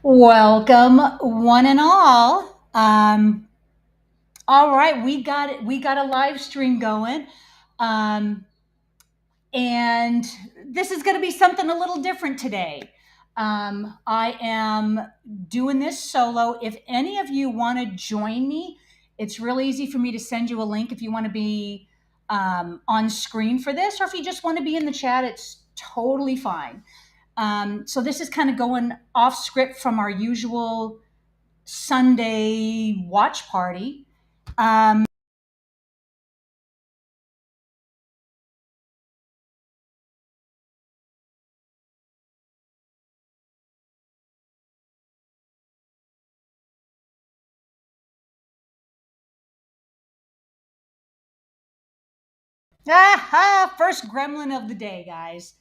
Welcome, one and all. All right, we got it. We got a live stream going, um, and this is going to be something a little different today. I am doing this solo. If any of you want to join me, it's really easy for me to send you a link if you want to be on screen for this, or if you just want to be in the chat, it's totally fine. So this is kind of going off script from our usual Sunday watch party. Um, First gremlin of the day, guys.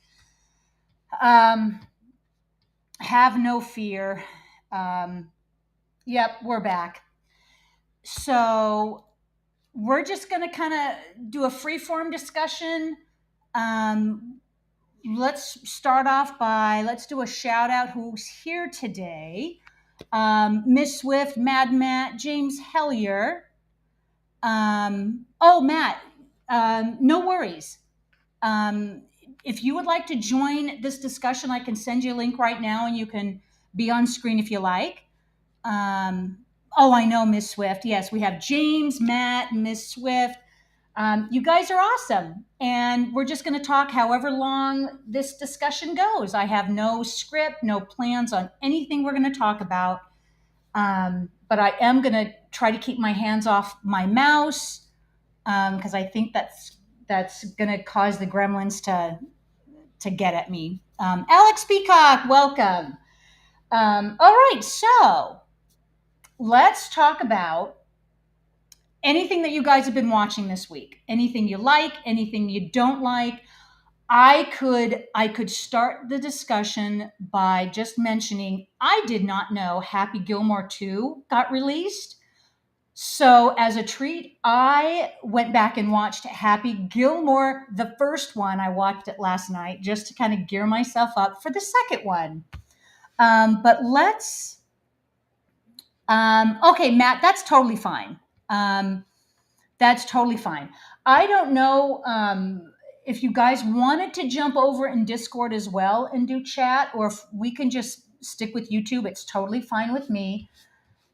Um, have no fear. Um, yep, we're back. So we're just going to kind of do a free-form discussion. Um, let's start off by let's do a shout out who's here today. Miss Swift, Mad Matt, James Hellier. Oh, Matt, no worries. Um, if you would like to join this discussion, I can send you a link right now and you can be on screen if you like. Um, oh, I know, Miss Swift. Yes, we have James, Matt, Miss Swift. You guys are awesome. And we're just going to talk however long this discussion goes. I have no script, no plans on anything we're going to talk about. But I am going to try to keep my hands off my mouse because I think that's going to cause the gremlins to get at me. Alex Peacock, welcome. All right, so let's talk about anything that you guys have been watching this week. Anything you like, anything you don't like. I could start the discussion by just mentioning I did not know Happy Gilmore 2 got released. So, as a treat, I went back and watched Happy Gilmore, the first one. I watched it last night just to kind of gear myself up for the second one. But okay, Matt, that's totally fine. Um, that's totally fine. I don't know if you guys wanted to jump over in Discord as well and do chat, or if we can just stick with YouTube. It's totally fine with me.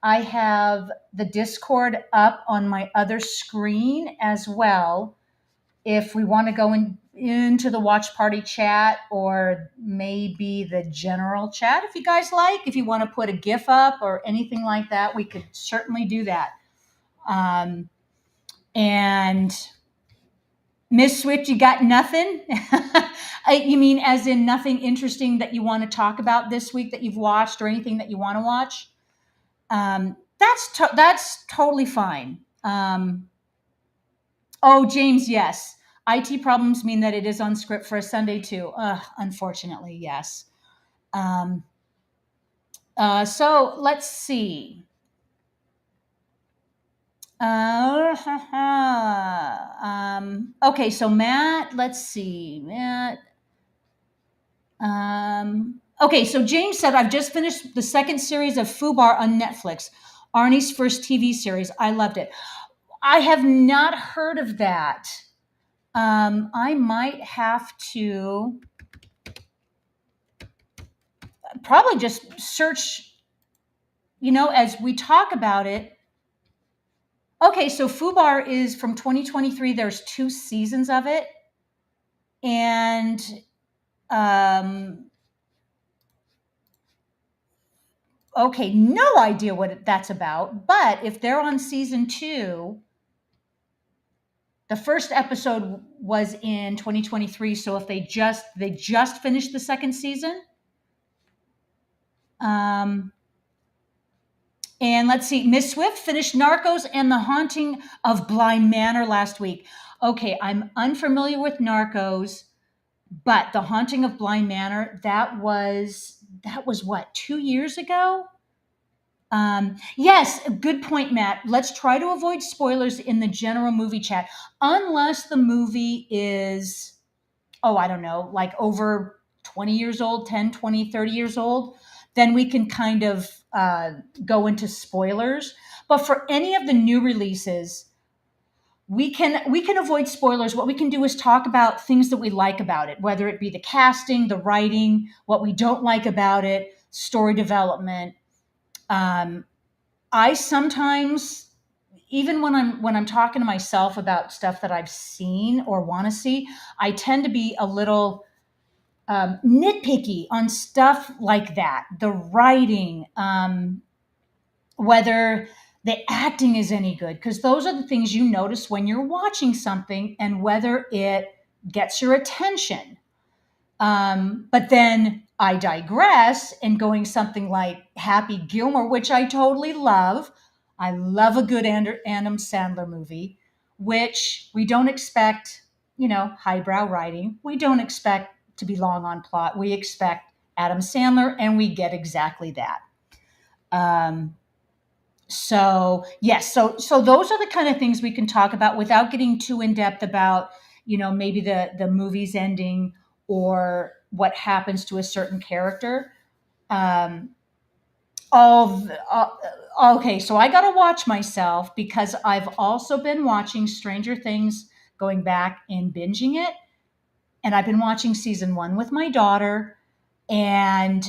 I have the Discord up on my other screen as well. If we want to go into the watch party chat or maybe the general chat, if you guys like, if you want to put a GIF up or anything like that, we could certainly do that. And Miss Swift, you got nothing? You mean as in nothing interesting that you want to talk about this week that you've watched or anything that you want to watch? That's totally fine. Oh, James, yes. IT problems mean that it is on script for a Sunday too. Unfortunately, yes. Um, so let's see. Okay, so Matt, let's see. Matt. Okay, so James said, I've just finished the second series of Fubar on Netflix, Arnie's first TV series. I loved it. I have not heard of that. I might have to probably just search, as we talk about it. Okay, so Fubar is from 2023. There's 2 seasons of it. And okay, no idea what that's about. But if they're on season 2, the first episode was in 2023. So if they just finished the second season, and let's see, Miss Swift finished Narcos and The Haunting of Bly Manor last week. Okay, I'm unfamiliar with Narcos, but The Haunting of Bly Manor, that was what, 2 years ago? Yes, good point, Matt. Let's try to avoid spoilers in the general movie chat, unless the movie is, oh, I don't know, like over 20 years old, 10, 20, 30 years old. then we can kind of go into spoilers. But for any of the new releases, we can avoid spoilers. What we can do is talk about things that we like about it, whether it be the casting, the writing, what we don't like about it, story development. Um, I sometimes, even when I'm talking to myself about stuff that I've seen or want to see, I tend to be a little nitpicky on stuff like that. The writing, whether the acting is any good, because those are the things you notice when you're watching something and whether it gets your attention. But then I digress and going something like Happy Gilmore, which I totally love. I love a good Adam Sandler movie, which we don't expect, highbrow writing. We don't expect to be long on plot. We expect Adam Sandler, and we get exactly that. Um, so yes, so those are the kind of things we can talk about without getting too in depth about, maybe the movie's ending or what happens to a certain character. Um, of okay, so I got to watch myself because I've also been watching Stranger Things, going back and binging it, and I've been watching season 1 with my daughter, and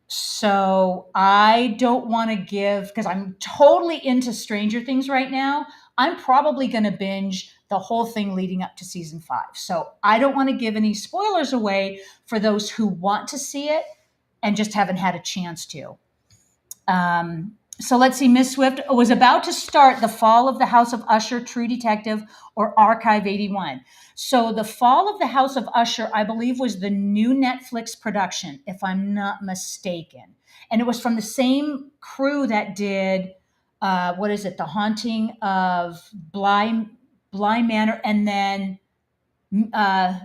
so I don't want to give, because I'm totally into Stranger Things right now. I'm probably going to binge the whole thing leading up to season 5. So I don't want to give any spoilers away for those who want to see it and just haven't had a chance to. So let's see. Miss Swift was about to start The Fall of the House of Usher, True Detective, or Archive 81. So The Fall of the House of Usher, I believe, was the new Netflix production, if I'm not mistaken. And it was from the same crew that did, what is it, The Haunting of Bly Manor, and then, not,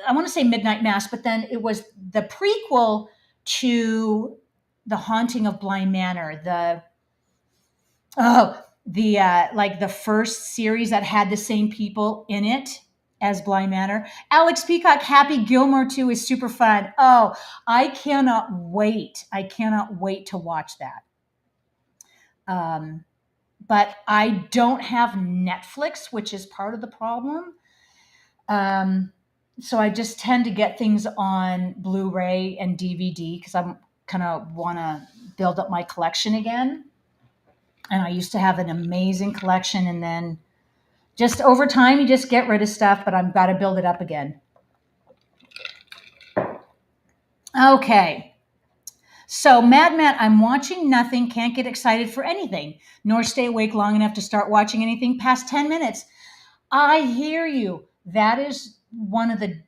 I want to say Midnight Mass, but then it was the prequel to The Haunting of Bly Manor, like the first series that had the same people in it as Bly Manor. Alex Peacock, Happy Gilmore 2 is super fun. Oh, I cannot wait. I cannot wait to watch that. But I don't have Netflix, which is part of the problem. So I just tend to get things on Blu-ray and DVD because I'm kind of want to build up my collection again. And I used to have an amazing collection, and then just over time you just get rid of stuff, but I've got to build it up again. Okay. So Mad Matt, I'm watching nothing, can't get excited for anything, nor stay awake long enough to start watching anything past 10 minutes. I hear you. That is one of the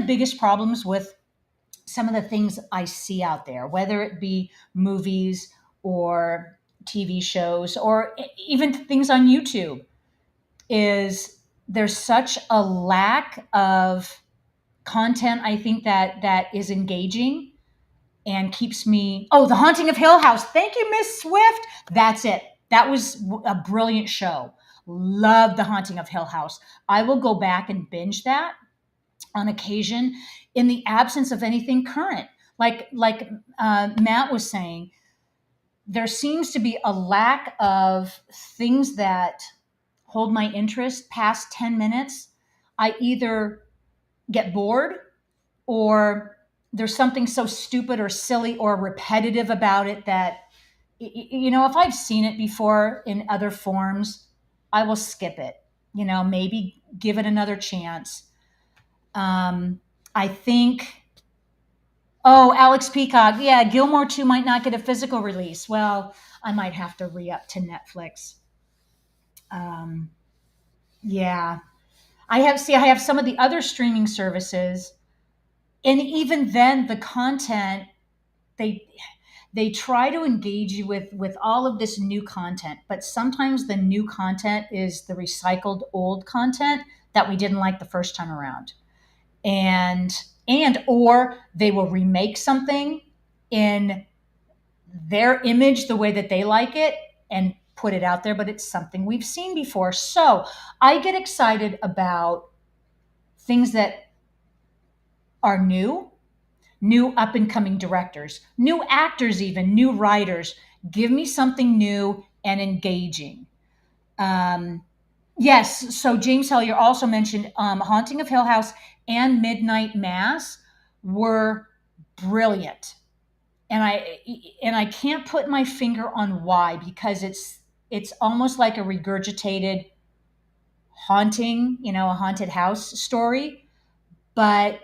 biggest problems with some of the things I see out there, whether it be movies or TV shows or even things on YouTube, is there's such a lack of content, I think, that is engaging and keeps me. Oh, The Haunting of Hill House. Thank you, Miss Swift. That's it. That was a brilliant show. Love The Haunting of Hill House. I will go back and binge that on occasion in the absence of anything current. Like Matt was saying, there seems to be a lack of things that hold my interest past 10 minutes. I either get bored, or there's something so stupid or silly or repetitive about it that, if I've seen it before in other forms, I will skip it. Maybe give it another chance. I think, oh, Alex Peacock, yeah, Gilmore 2 might not get a physical release. Well, I might have to re-up to Netflix. Yeah. I have some of the other streaming services, and even then the content, they they try to engage you with all of this new content, but sometimes the new content is the recycled old content that we didn't like the first time around. And or they will remake something in their image the way that they like it and put it out there, but it's something we've seen before. So I get excited about things that are new, new up and coming directors, new actors, even new writers. Give me something new and engaging. Um, yes. So James Hellier also mentioned Haunting of Hill House and Midnight Mass were brilliant, and I can't put my finger on why, because it's almost like a regurgitated haunting, a haunted house story, but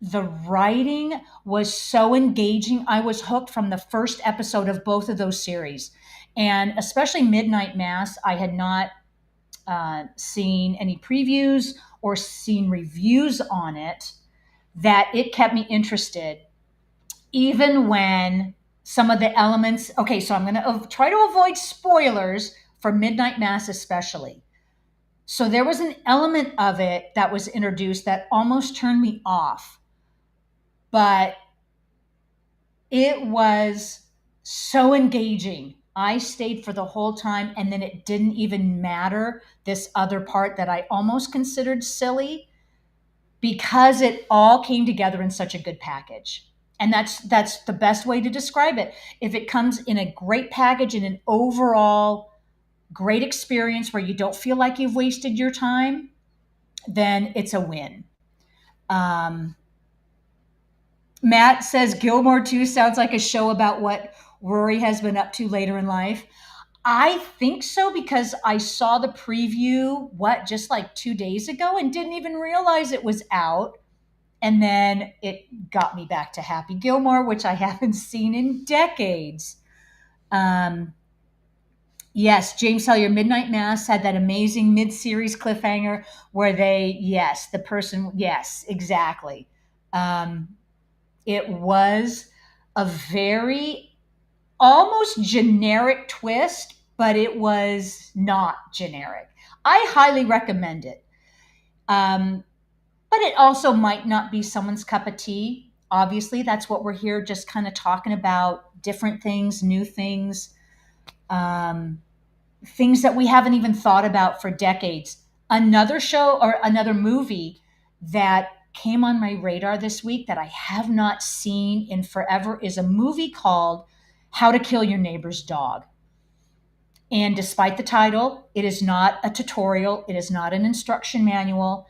the writing was so engaging. I was hooked from the first episode of both of those series. And especially Midnight Mass, I had not seen any previews or seen reviews on it, that it kept me interested, even when some of the elements. Okay, so I'm going to try to avoid spoilers for Midnight Mass, especially. So there was an element of it that was introduced that almost turned me off, but it was so engaging. I stayed for the whole time, and then it didn't even matter this other part that I almost considered silly, because it all came together in such a good package. And that's the best way to describe it. If it comes in a great package, in an overall great experience where you don't feel like you've wasted your time, then it's a win. Um, Matt says Gilmore 2 sounds like a show about what Rory has been up to later in life. I think so, because I saw the preview, just like 2 days ago, and didn't even realize it was out. And then it got me back to Happy Gilmore, which I haven't seen in decades. Um, yes, James Hellier, Midnight Mass had that amazing mid-series cliffhanger where the person, yes, exactly. Um, it was a very almost generic twist, but it was not generic. I highly recommend it. Um, but it also might not be someone's cup of tea. Obviously, that's what we're here just kind of talking about, different things, new things, um, things that we haven't even thought about for decades. Another show or another movie that came on my radar this week that I have not seen in forever is a movie called How to Kill Your Neighbor's Dog. And despite the title, it is not a tutorial, it is not an instruction manual.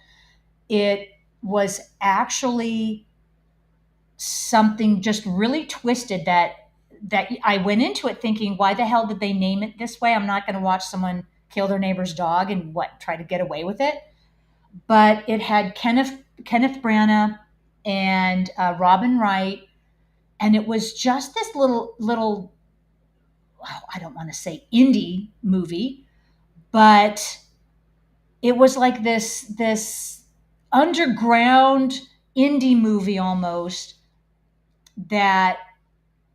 It was actually something just really twisted, that I went into it thinking, why the hell did they name it this way? I'm not going to watch someone kill their neighbor's dog and try to get away with it. But it had Kenneth Branagh and Robin Wright, and it was just this little I don't want to say indie movie, but it was like this underground indie movie almost, that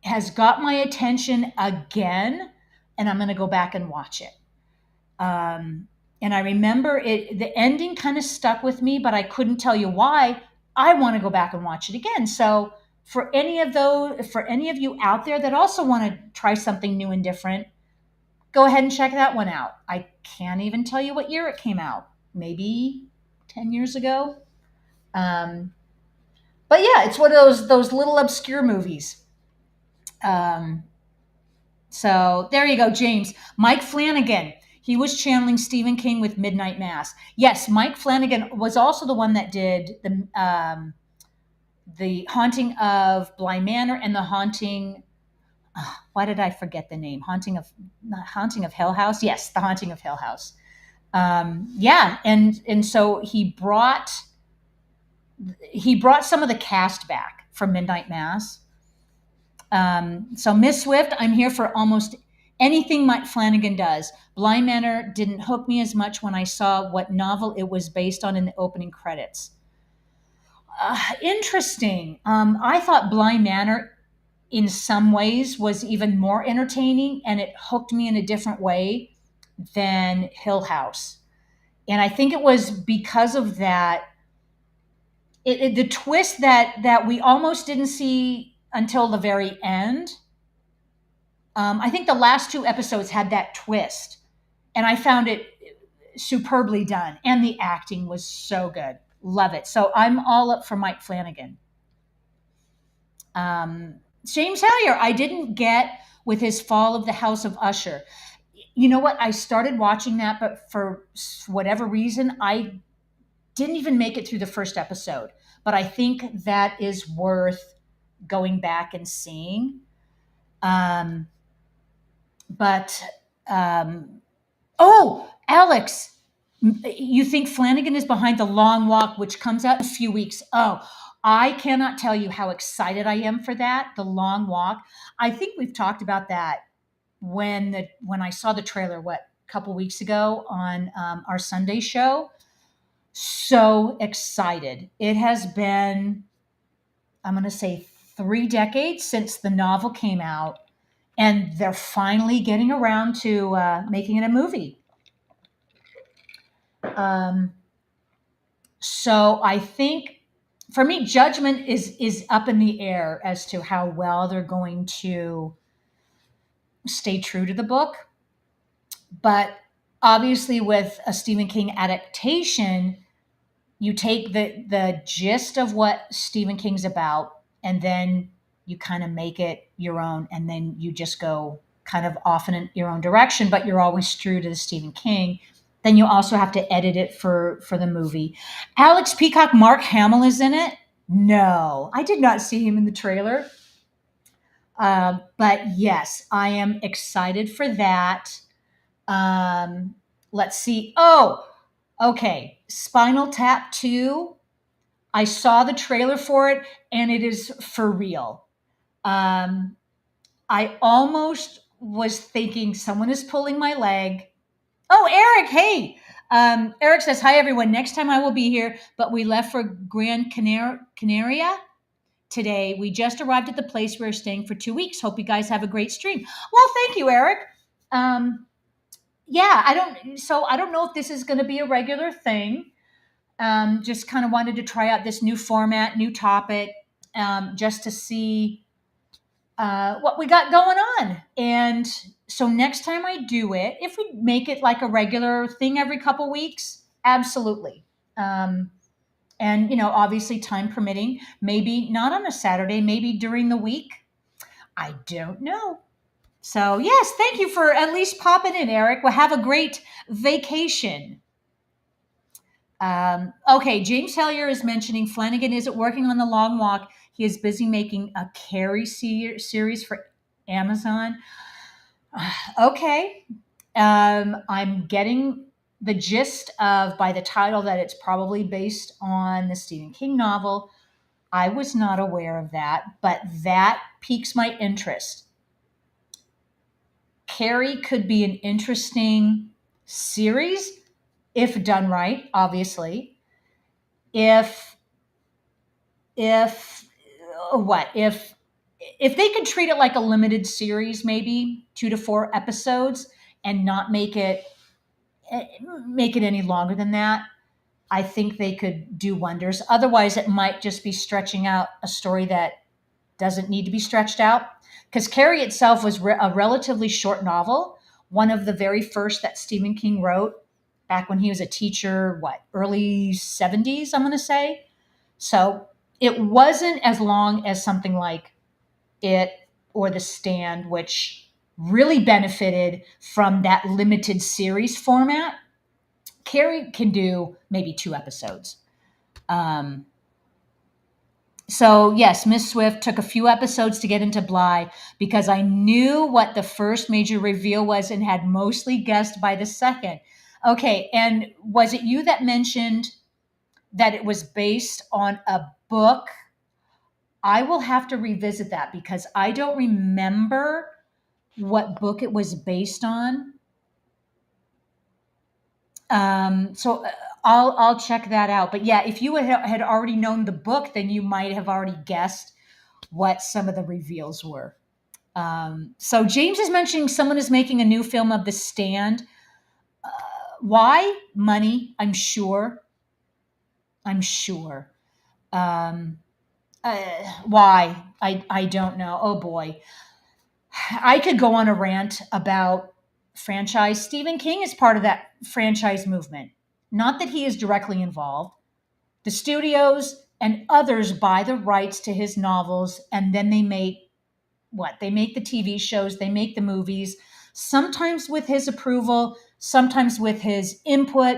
has got my attention again, and I'm going to go back and watch it. Um, and I remember the ending kind of stuck with me, but I couldn't tell you why. I want to go back and watch it again. So for any of you out there that also want to try something new and different, go ahead and check that one out. I can't even tell you what year it came out. Maybe 10 years ago. Um, but yeah, it's one of those little obscure movies. Um, so there you go, James. Mike Flanagan. He was channeling Stephen King with Midnight Mass. Yes, Mike Flanagan was also the one that did the Haunting of Bly Manor and the Haunting. Why did I forget the name? Haunting of Hill House. Yes, the Haunting of Hill House. Yeah, and so he brought some of the cast back from Midnight Mass. So Miss Swift, I'm here for almost anything Mike Flanagan does. Bly Manor didn't hook me as much when I saw what novel it was based on in the opening credits. Interesting. I thought Bly Manor, in some ways, was even more entertaining, and it hooked me in a different way than Hill House. And I think it was because of that, the twist that we almost didn't see until the very end. I think the last two episodes had that twist, and I found it superbly done, and the acting was so good. Love it. So I'm all up for Mike Flanagan. James Hellier, I didn't get with his Fall of the House of Usher. You know what? I started watching that, but for whatever reason, I didn't even make it through the first episode. But I think that is worth going back and seeing. Um, but oh, Alex, you think Flanagan is behind The Long Walk, which comes out in a few weeks? Oh, I cannot tell you how excited I am for that. The Long Walk. I think we've talked about that when I saw the trailer, what, a couple weeks ago on our Sunday show. So excited. It has been, I'm going to say, 3 decades since the novel came out, and they're finally getting around to making it a movie. So I think for me, judgment is up in the air as to how well they're going to stay true to the book. But obviously, with a Stephen King adaptation, you take the gist of what Stephen King's about, and then you kind of make it your own, and then you just go kind of off in your own direction, but you're always true to the Stephen King. Then you also have to edit it for the movie. Alex Peacock, Mark Hamill is in it. No, I did not see him in the trailer. But yes, I am excited for that. Let's see. Oh, okay. Spinal Tap 2. I saw the trailer for it, and it is for real. I almost was thinking someone is pulling my leg. Oh, Eric, hey. Eric says, hi, everyone. Next time I will be here, but we left for Gran Canaria today. We just arrived at the place we're staying for 2 weeks. Hope you guys have a great stream. Well, thank you, Eric. Yeah, I don't know if this is going to be a regular thing. Just kind of wanted to try out this new format, new topic, just to see what we got going on. And so next time I do it, if we make it like a regular thing every couple weeks, absolutely. And, obviously time permitting, maybe not on a Saturday, maybe during the week. I don't know. So, yes, thank you for at least popping in, Eric. Well, have a great vacation. Okay, James Hellier is mentioning Flanagan isn't working on The Long Walk. He is busy making a Carrie series for Amazon. Okay. I'm getting the gist of, by the title, that it's probably based on the Stephen King novel. I was not aware of that, but that piques my interest. Carrie could be an interesting series if done right, obviously. If they could treat it like a limited series, maybe 2 to 4 episodes, and not make it any longer than that, I think they could do wonders. Otherwise, it might just be stretching out a story that doesn't need to be stretched out. Because Carrie itself was a relatively short novel, one of the very first that Stephen King wrote back when he was a teacher, early 70s, I'm going to say. So it wasn't as long as something like It or The Stand, which really benefited from that limited series format. Carrie can do maybe 2 episodes. So yes, Miss Swift took a few episodes to get into Bly because I knew what the first major reveal was and had mostly guessed by the second. Okay, and was it you that mentioned that it was based on a book? I will have to revisit that because I don't remember what book it was based on. So I'll check that out. But yeah, if you had already known the book, then you might have already guessed what some of the reveals were. So James is mentioning someone is making a new film of The Stand. Why? Money, I'm sure. Why? I don't know. Oh boy. I could go on a rant about franchise. Stephen King is part of that franchise movement. Not that he is directly involved. The studios and others buy the rights to his novels, and then they make what? They make the TV shows, they make the movies, sometimes with his approval, sometimes with his input,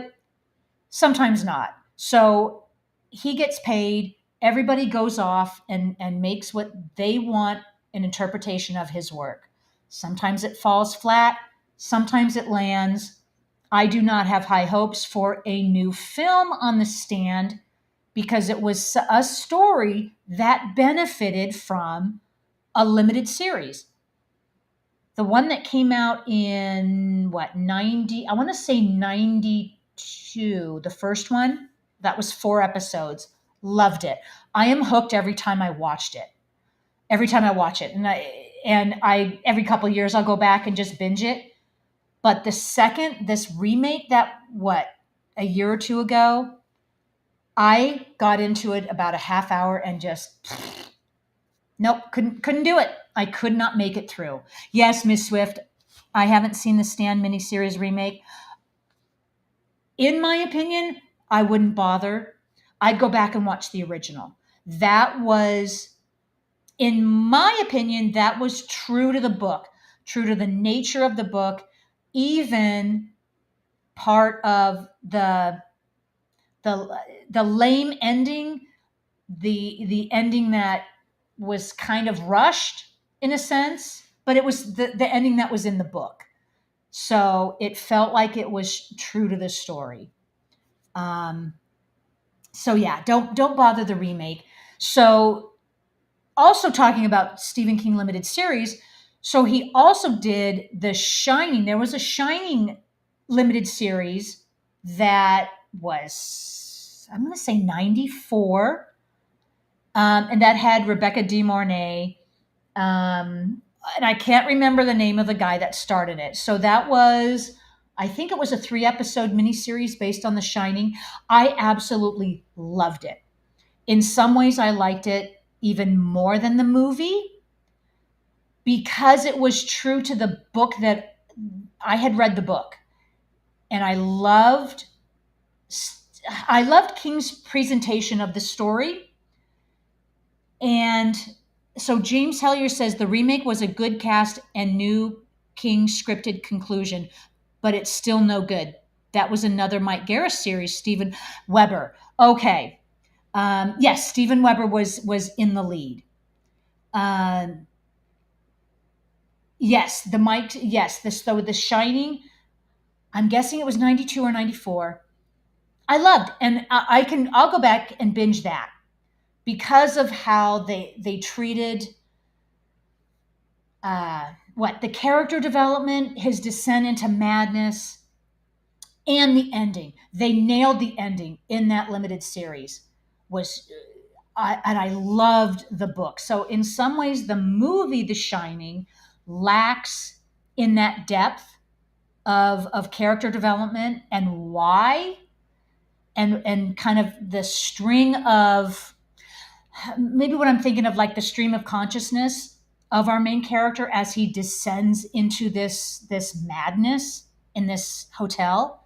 sometimes not. So he gets paid, everybody goes off and makes what they want an interpretation of his work. Sometimes it falls flat, sometimes it lands. I do not have high hopes for a new film on the stand because it was a story that benefited from a limited series. The one that came out in what, 90, I want to say 92, the first one, that was 4 episodes. Loved it. I am hooked every time I watched it. Every time I watch it. And I every couple of years I'll go back and just binge it. But the second this remake that what, a year or two ago, I got into it about a half hour and just nope, couldn't do it. I could not make it through. Yes, Miss Swift, I haven't seen the Stand miniseries remake. In my opinion, I wouldn't bother. I'd go back and watch the original. That was, in my opinion, that was true to the book, true to the nature of the book, even part of the lame ending, the ending that was kind of rushed in a sense, but it was the ending that was in the book. So it felt like it was true to the story. Um, so yeah, don't bother the remake. So also talking about Stephen King limited series, so he also did The Shining. There was a Shining limited series that was, I'm going to say 94, and that had Rebecca De Mornay. And I can't remember the name of the guy that started it. So that was, I think it was a 3-episode miniseries based on The Shining. I absolutely loved it. In some ways, I liked it even more than the movie because it was true to the book that I had read the book. And I loved King's presentation of the story. And so James Hellier says the remake was a good cast and new King scripted conclusion, but it's still no good. That was another Mike Garris series, Steven Weber. Okay. Yes, Steven Weber was in the lead. Um, yes, the Shining, I'm guessing it was 92 or 94. I loved, and I'll go back and binge that because of how they treated the character development, his descent into madness, and the ending. They nailed the ending in that limited series. And I loved the book. So in some ways, the movie The Shining lacks in that depth of character development and why, and kind of the string of, maybe what I'm thinking of, like the stream of consciousness of our main character as he descends into this madness in this hotel.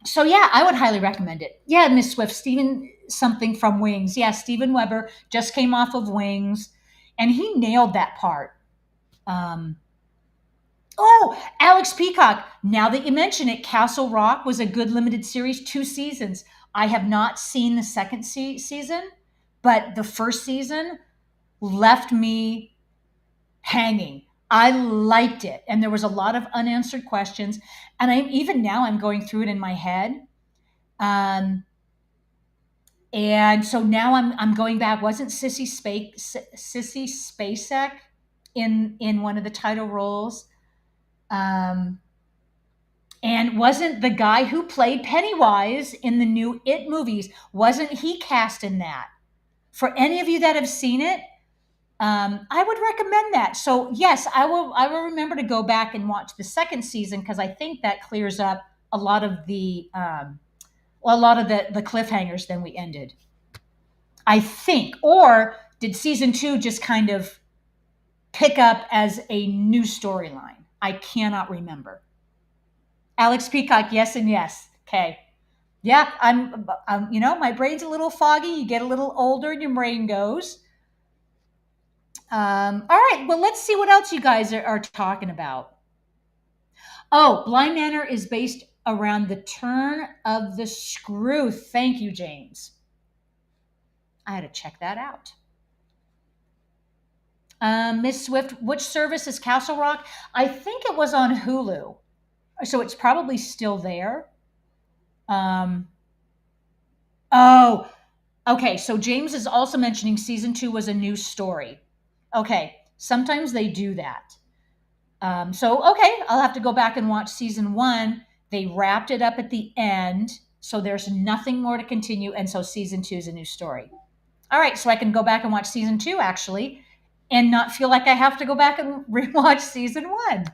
So yeah, I would highly recommend it. Yeah, Miss Swift, Stephen something from Wings. Yeah, Steven Weber just came off of Wings, and he nailed that part. Um, oh, Alex Peacock. Now that you mention it, Castle Rock was a good limited series, 2 seasons. I have not seen the second season, but the first season left me hanging. I liked it, and there was a lot of unanswered questions. And I'm going through it in my head. Um, and so now I'm going back. Wasn't Sissy Spacek in one of the title roles? Um, and wasn't the guy who played Pennywise in the new It movies, wasn't he cast in that? For any of you that have seen it, I would recommend that. So yes, I will remember to go back and watch the second season because I think that clears up a lot of the cliffhangers than we ended. I think. Or did season 2 just kind of pick up as a new storyline? I cannot remember. Alex Peacock, yes and yes. Okay. Yeah, my brain's a little foggy. You get a little older and your brain goes. All right, well, let's see what else you guys are talking about. Oh, Blind Manor is based around the turn of the screw. Thank you, James. I had to check that out. Miss Swift, which service is Castle Rock? I think it was on Hulu, so it's probably still there. Um, oh, okay. So James is also mentioning season 2 was a new story. Okay, sometimes they do that. So okay, I'll have to go back and watch season 1. They wrapped it up at the end, so there's nothing more to continue, and so season 2 is a new story. All right, so I can go back and watch season 2 actually, and not feel like I have to go back and rewatch season 1.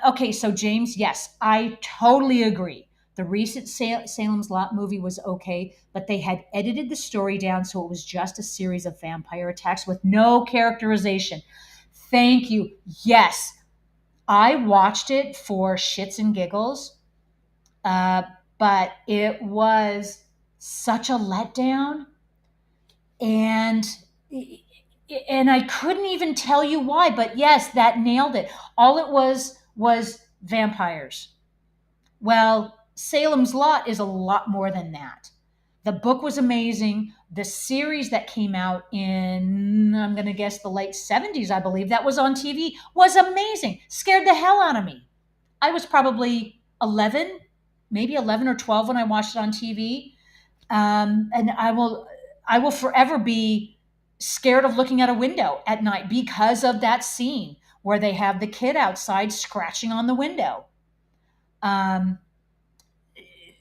Okay, so James, yes, I totally agree. The recent Salem's Lot movie was okay, but they had edited the story down so it was just a series of vampire attacks with no characterization. Thank you. Yes, I watched it for shits and giggles, uh, but it was such a letdown, and I couldn't even tell you why. But yes, that nailed it. All it was vampires. Well, Salem's Lot is a lot more than that. The book was amazing. The series that came out in, I'm going to guess, the late 70s, I believe, that was on TV, was amazing. Scared the hell out of me. I was probably 11, maybe 11 or 12 when I watched it on TV. And I will forever be scared of looking out a window at night because of that scene where they have the kid outside scratching on the window. Um,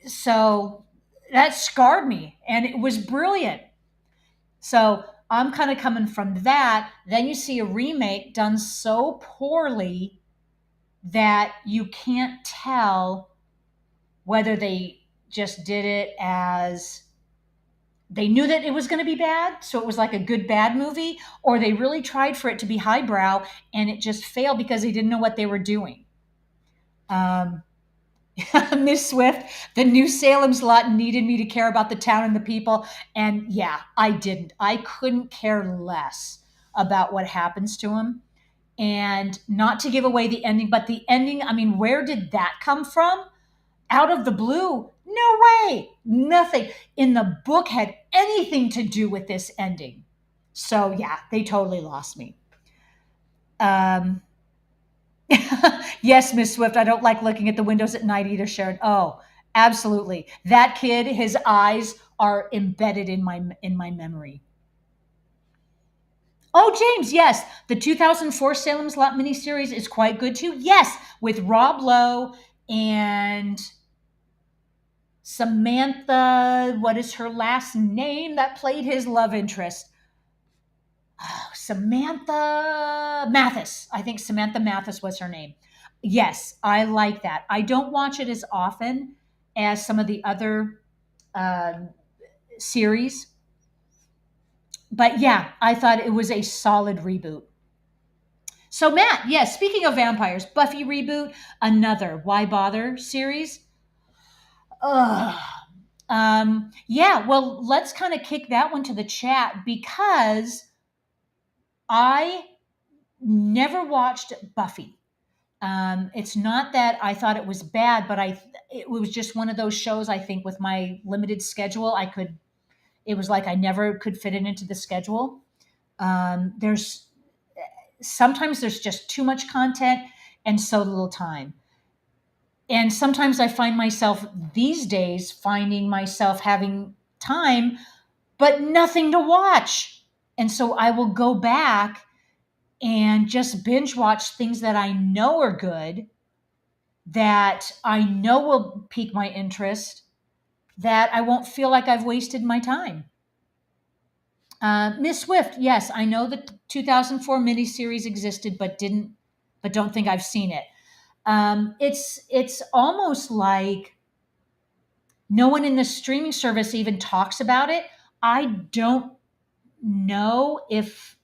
so that scarred me, and it was brilliant. So I'm kind of coming from that. Then you see a remake done so poorly that you can't tell whether they just did it as they knew that it was going to be bad, so it was like a good bad movie, or they really tried for it to be highbrow and it just failed because they didn't know what they were doing. Um, Miss Swift, the new Salem's Lot needed me to care about the town and the people. And yeah, I didn't. I couldn't care less about what happens to him. And not to give away the ending, but the ending, I mean, where did that come from? Out of the blue? No way. Nothing in the book had anything to do with this ending. So yeah, they totally lost me. Um, yes, Miss Swift, I don't like looking at the windows at night either, Sharon. Oh, absolutely. That kid, his eyes are embedded in my memory. Oh, James, yes, the 2004 Salem's Lot miniseries is quite good too. Yes, with Rob Lowe and Samantha, what is her last name that played his love interest? Oh, Samantha Mathis. I think Samantha Mathis was her name. Yes, I like that. I don't watch it as often as some of the other uh, series, but yeah, I thought it was a solid reboot. So, Matt, yes, speaking of vampires, Buffy reboot, another Why Bother series. Ugh. Yeah, well, let's kind of kick that one to the chat because I never watched Buffy. It's not that I thought it was bad, but it was just one of those shows. I think with my limited schedule, I could. It was like I never could fit it into the schedule. There's sometimes there's just too much content and so little time. And sometimes I find myself these days finding myself having time but nothing to watch. And so I will go back and just binge watch things that I know are good, that I know will pique my interest, that I won't feel like I've wasted my time. Miss Swift, yes, I know the 2004 miniseries existed, but don't think I've seen it. It's almost like no one in the streaming service even talks about it. I don't know if,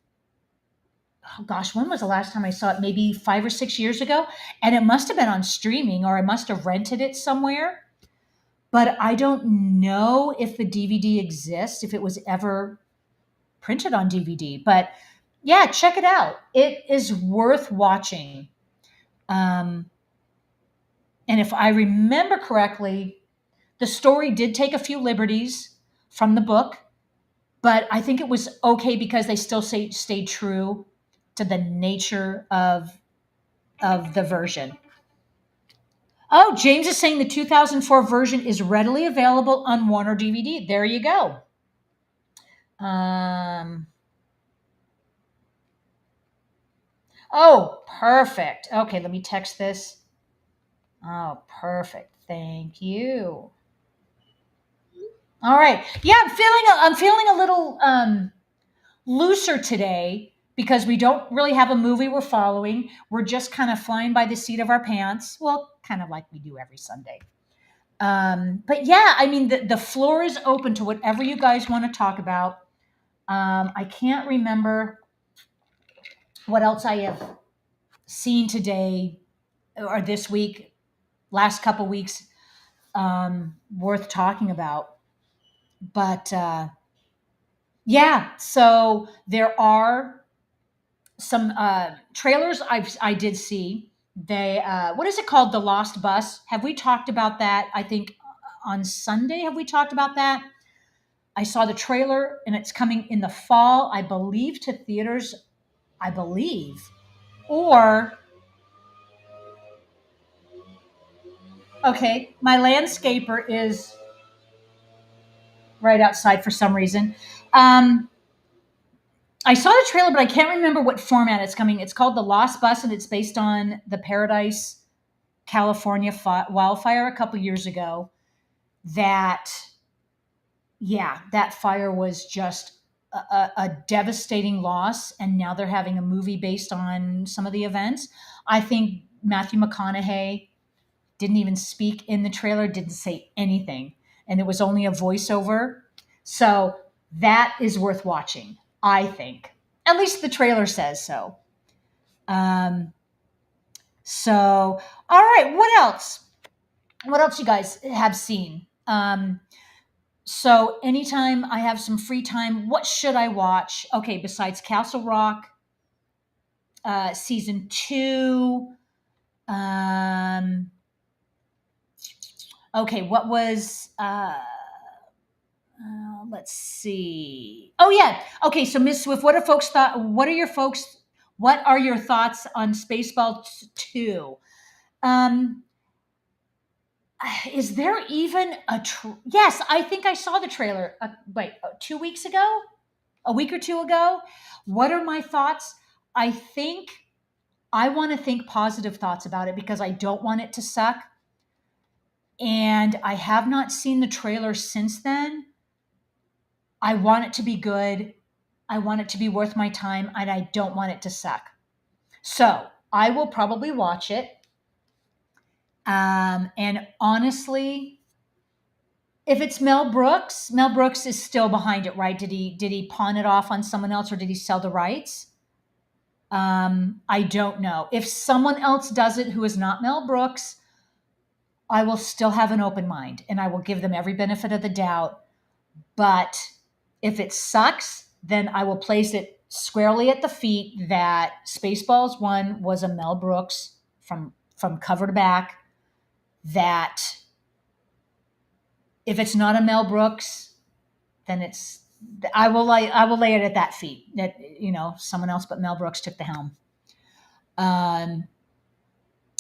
oh gosh, when was the last time I saw it? Maybe 5 or 6 years ago. And it must have been on streaming or I must have rented it somewhere. but I don't know if the DVD exists, if it was ever printed on DVD. But yeah, check it out. It is worth watching. Um, and if I remember correctly, the story did take a few liberties from the book, but I think it was okay because they still stayed true to the nature of the version. Oh, James is saying the 2004 version is readily available on Warner DVD. There you go. Um, oh, perfect. Okay, let me text this. Oh, perfect. Thank you. All right. Yeah, I'm feeling a little looser today because we don't really have a movie we're following. We're just kind of flying by the seat of our pants. Well, kind of like we do every Sunday. But yeah, I mean, the floor is open to whatever you guys want to talk about. I can't remember what else I have seen today or this week, last couple weeks, worth talking about. But yeah, so there are some trailers I did see. They what is it called? The Lost Bus. Have we talked about that? I think on Sunday have we talked about that? I saw the trailer and it's coming in the fall, I believe, to theaters. I believe, or okay, my landscaper is right outside for some reason. Um, I saw the trailer, but I can't remember what format it's coming. It's called The Lost Bus, and it's based on the Paradise, California wildfire a couple years ago. That, yeah, that fire was just a devastating loss, and now they're having a movie based on some of the events. I think Matthew McConaughey didn't even speak in the trailer, didn't say anything, and it was only a voiceover. So that is worth watching, I think. At least the trailer says so. Um, so, all right, what else? What else you guys have seen? So, anytime I have some free time, what should I watch? Okay, besides Castle Rock, season two. Um, okay, what was let's see. Oh yeah. Okay. So Miss Swift, what are folks thought? What are your folks? What are your thoughts on Spaceball 2? Um, is there even a? Yes, I think I saw the trailer. Wait, 2 weeks ago, a week or two ago. What are my thoughts? I think I want to think positive thoughts about it because I don't want it to suck. And I have not seen the trailer since then. I want it to be good. I want it to be worth my time, and I don't want it to suck. So I will probably watch it. And honestly, if it's Mel Brooks is still behind it, right? Did he pawn it off on someone else, or did he sell the rights? I don't know. If someone else does it who is not Mel Brooks, I will still have an open mind and I will give them every benefit of the doubt. But if it sucks, then I will place it squarely at the feet that Spaceballs 1 was a Mel Brooks from cover to back. That if it's not a Mel Brooks, then it's I will lay it at that feet that someone else but Mel Brooks took the helm. Um,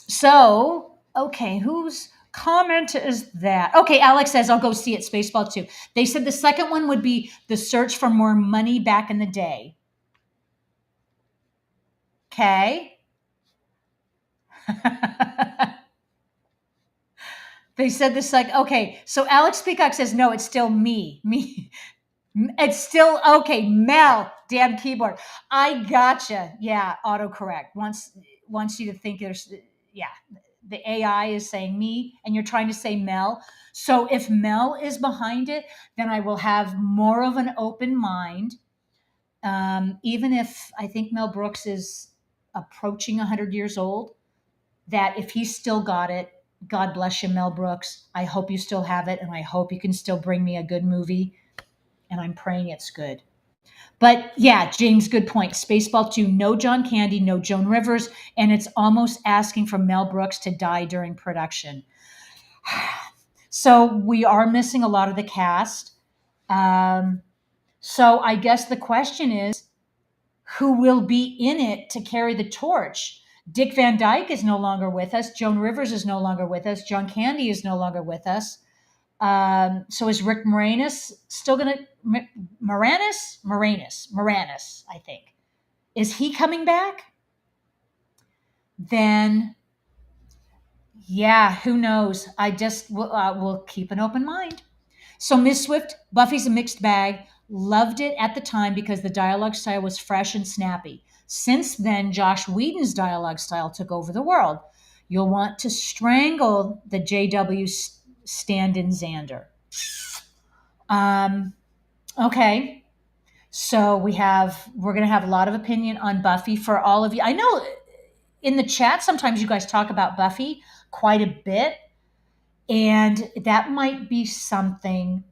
so okay, whose comment is that? Okay, Alex says I'll go see it. Spaceball 2. They said the second one would be The Search for More Money Back in the Day. Okay. They said this like, okay, so Alex Peacock says, no, it's still me. Me. It's still, okay, Mel, damn keyboard. I gotcha. Yeah, autocorrect. Wants you to think there's, yeah, the AI is saying me and you're trying to say Mel. So if Mel is behind it, then I will have more of an open mind. Even if I think Mel Brooks is approaching 100 years old, that if he's still got it, God bless you, Mel Brooks. I hope you still have it, and I hope you can still bring me a good movie. And I'm praying it's good. But yeah, James, good point. Spaceball 2, no John Candy, no Joan Rivers, and it's almost asking for Mel Brooks to die during production. So we are missing a lot of the cast. Um, so I guess the question is, who will be in it to carry the torch? Dick Van Dyke is no longer with us. Joan Rivers is no longer with us. John Candy is no longer with us. So is Rick Moranis still going to Moranis? I think, is he coming back? Then yeah, who knows? I just will keep an open mind. So Ms. Swift, Buffy's a mixed bag. Loved it at the time because the dialogue style was fresh and snappy. Since then, Josh Whedon's dialogue style took over the world. You'll want to strangle the JW stand-in Xander. Okay. So we're going to have a lot of opinion on Buffy for all of you. I know in the chat, sometimes you guys talk about Buffy quite a bit. And that might be something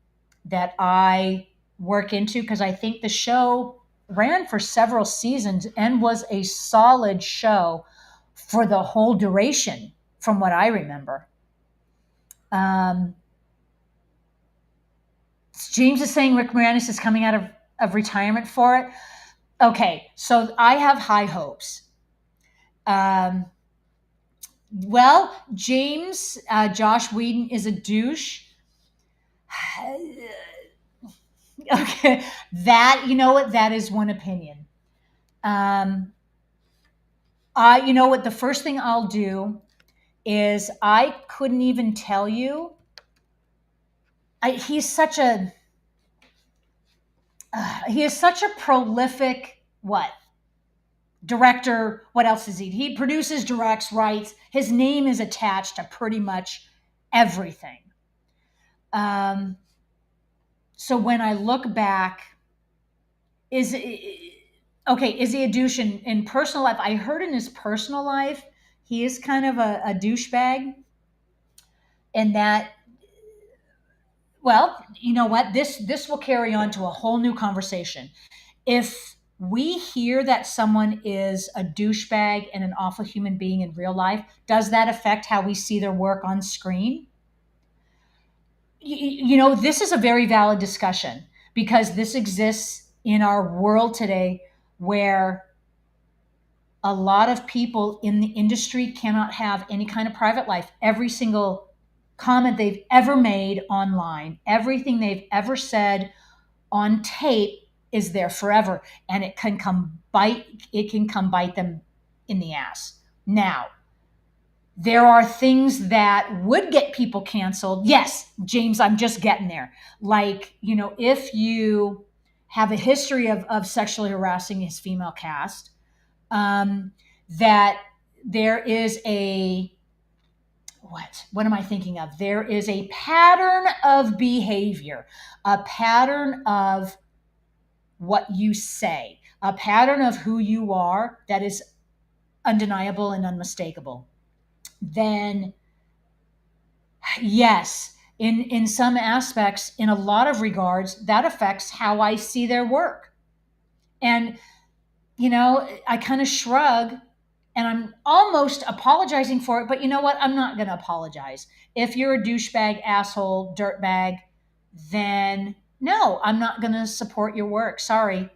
that I work into because I think the show ran for several seasons and was a solid show for the whole duration, from what I remember. James is saying Rick Moranis is coming out of retirement for it. Okay, so I have high hopes. Well, James, Josh Whedon is a douche. Okay, that, you know what, that is one opinion. You know what, the first thing I'll do is I couldn't even tell you. He is such a prolific director. What else is he? He produces, directs, writes. His name is attached to pretty much everything. So when I look back, is he a douche in personal life? I heard in his personal life, he is kind of a douchebag. And that, well, you know what? This will carry on to a whole new conversation. If we hear that someone is a douchebag and an awful human being in real life, does that affect how we see their work on screen? You know, this is a very valid discussion because this exists in our world today where a lot of people in the industry cannot have any kind of private life. Every single comment they've ever made online, everything they've ever said on tape is there forever, and it can come bite them in the ass. Now, there are things that would get people canceled. Yes, James, I'm just getting there. Like, you know, if you have a history of sexually harassing his female cast, that there is what am I thinking of? There is a pattern of behavior, a pattern of what you say, a pattern of who you are that is undeniable and unmistakable. Then yes, in some aspects, in a lot of regards, that affects how I see their work. And you know, I kind of shrug and I'm almost apologizing for it, but you know what? I'm not going to apologize. If you're a douchebag, asshole, dirtbag, then no, I'm not going to support your work. Sorry.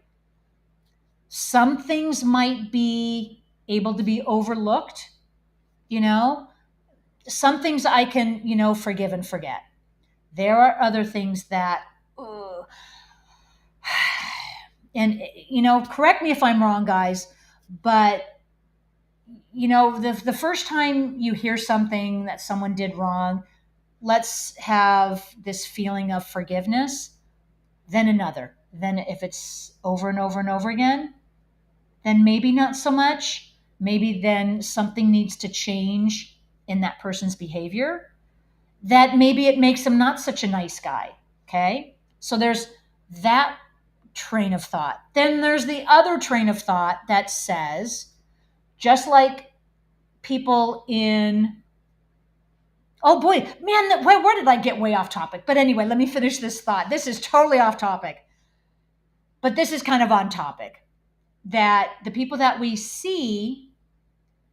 Some things might be able to be overlooked, you know. Some things I can, you know, forgive and forget. There are other things that, and you know, correct me if I'm wrong, guys, but you know, the first time you hear something that someone did wrong, let's have this feeling of forgiveness, then another. Then if it's over and over and over again, then maybe not so much. Maybe then something needs to change in that person's behavior, that maybe it makes them not such a nice guy. Okay. So there's that train of thought. Then there's the other train of thought that says, just like people in Oh boy, man, where did I get way off topic? But anyway, let me finish this thought. This is totally off topic, but this is kind of on topic. That the people that we see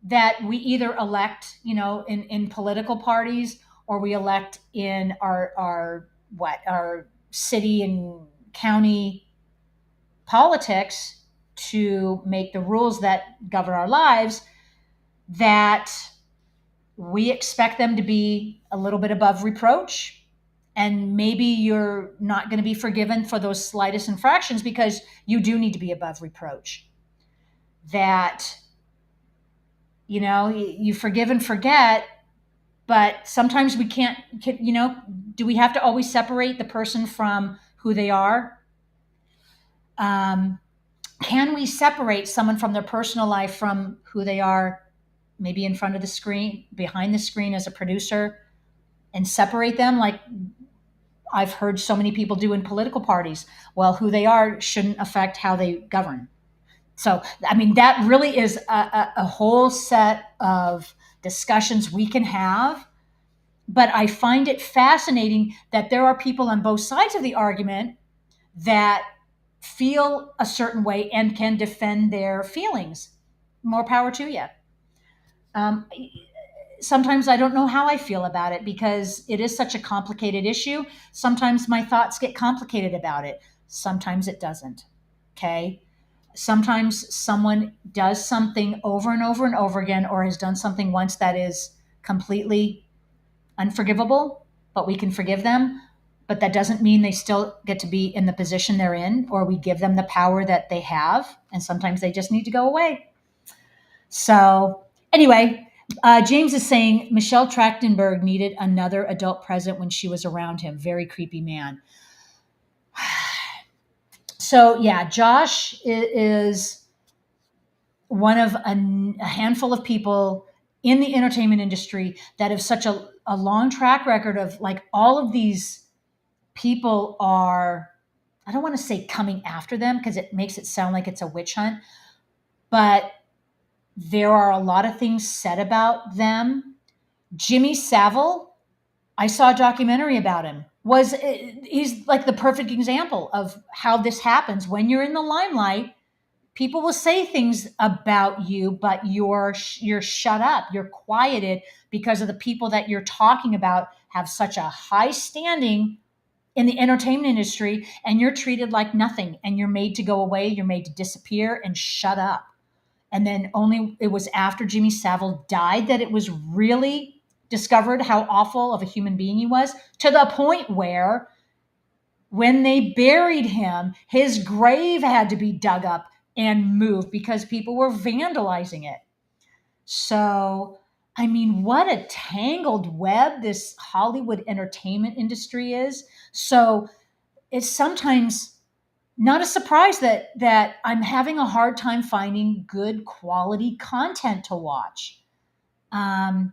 that we either elect, in political parties, or we elect in our city and county politics to make the rules that govern our lives, that we expect them to be a little bit above reproach. And maybe you're not going to be forgiven for those slightest infractions because you do need to be above reproach. That, you forgive and forget, but sometimes we can't, do we have to always separate the person from who they are? Can we separate someone from their personal life from who they are, maybe in front of the screen, behind the screen as a producer, and separate them like I've heard so many people do in political parties? Well, who they are shouldn't affect how they govern. So, I mean, that really is a whole set of discussions we can have. But I find it fascinating that there are people on both sides of the argument that feel a certain way and can defend their feelings. More power to you. Um, Sometimes I don't know how I feel about it because it is such a complicated issue. Sometimes my thoughts get complicated about it. Sometimes it doesn't. Okay. Sometimes someone does something over and over and over again, or has done something once that is completely unforgivable, but we can forgive them. But that doesn't mean they still get to be in the position they're in, or we give them the power that they have. And sometimes they just need to go away. So, anyway, James is saying Michelle Trachtenberg needed another adult present when she was around him. Very creepy man. So, yeah, Josh is one of a handful of people in the entertainment industry that have such a long track record of, like, all of these people are, I don't want to say coming after them because it makes it sound like it's a witch hunt, but there are a lot of things said about them. Jimmy Savile, I saw a documentary about him. He's like the perfect example of how this happens. When you're in the limelight, people will say things about you, but you're shut up, you're quieted because of the people that you're talking about have such a high standing in the entertainment industry, and you're treated like nothing, and you're made to go away, you're made to disappear and shut up. And then only it was after Jimmy Savile died that it was really discovered how awful of a human being he was, to the point where when they buried him, his grave had to be dug up and moved because people were vandalizing it. So, I mean, what a tangled web this Hollywood entertainment industry is. So, it's sometimes not a surprise that I'm having a hard time finding good quality content to watch. Um,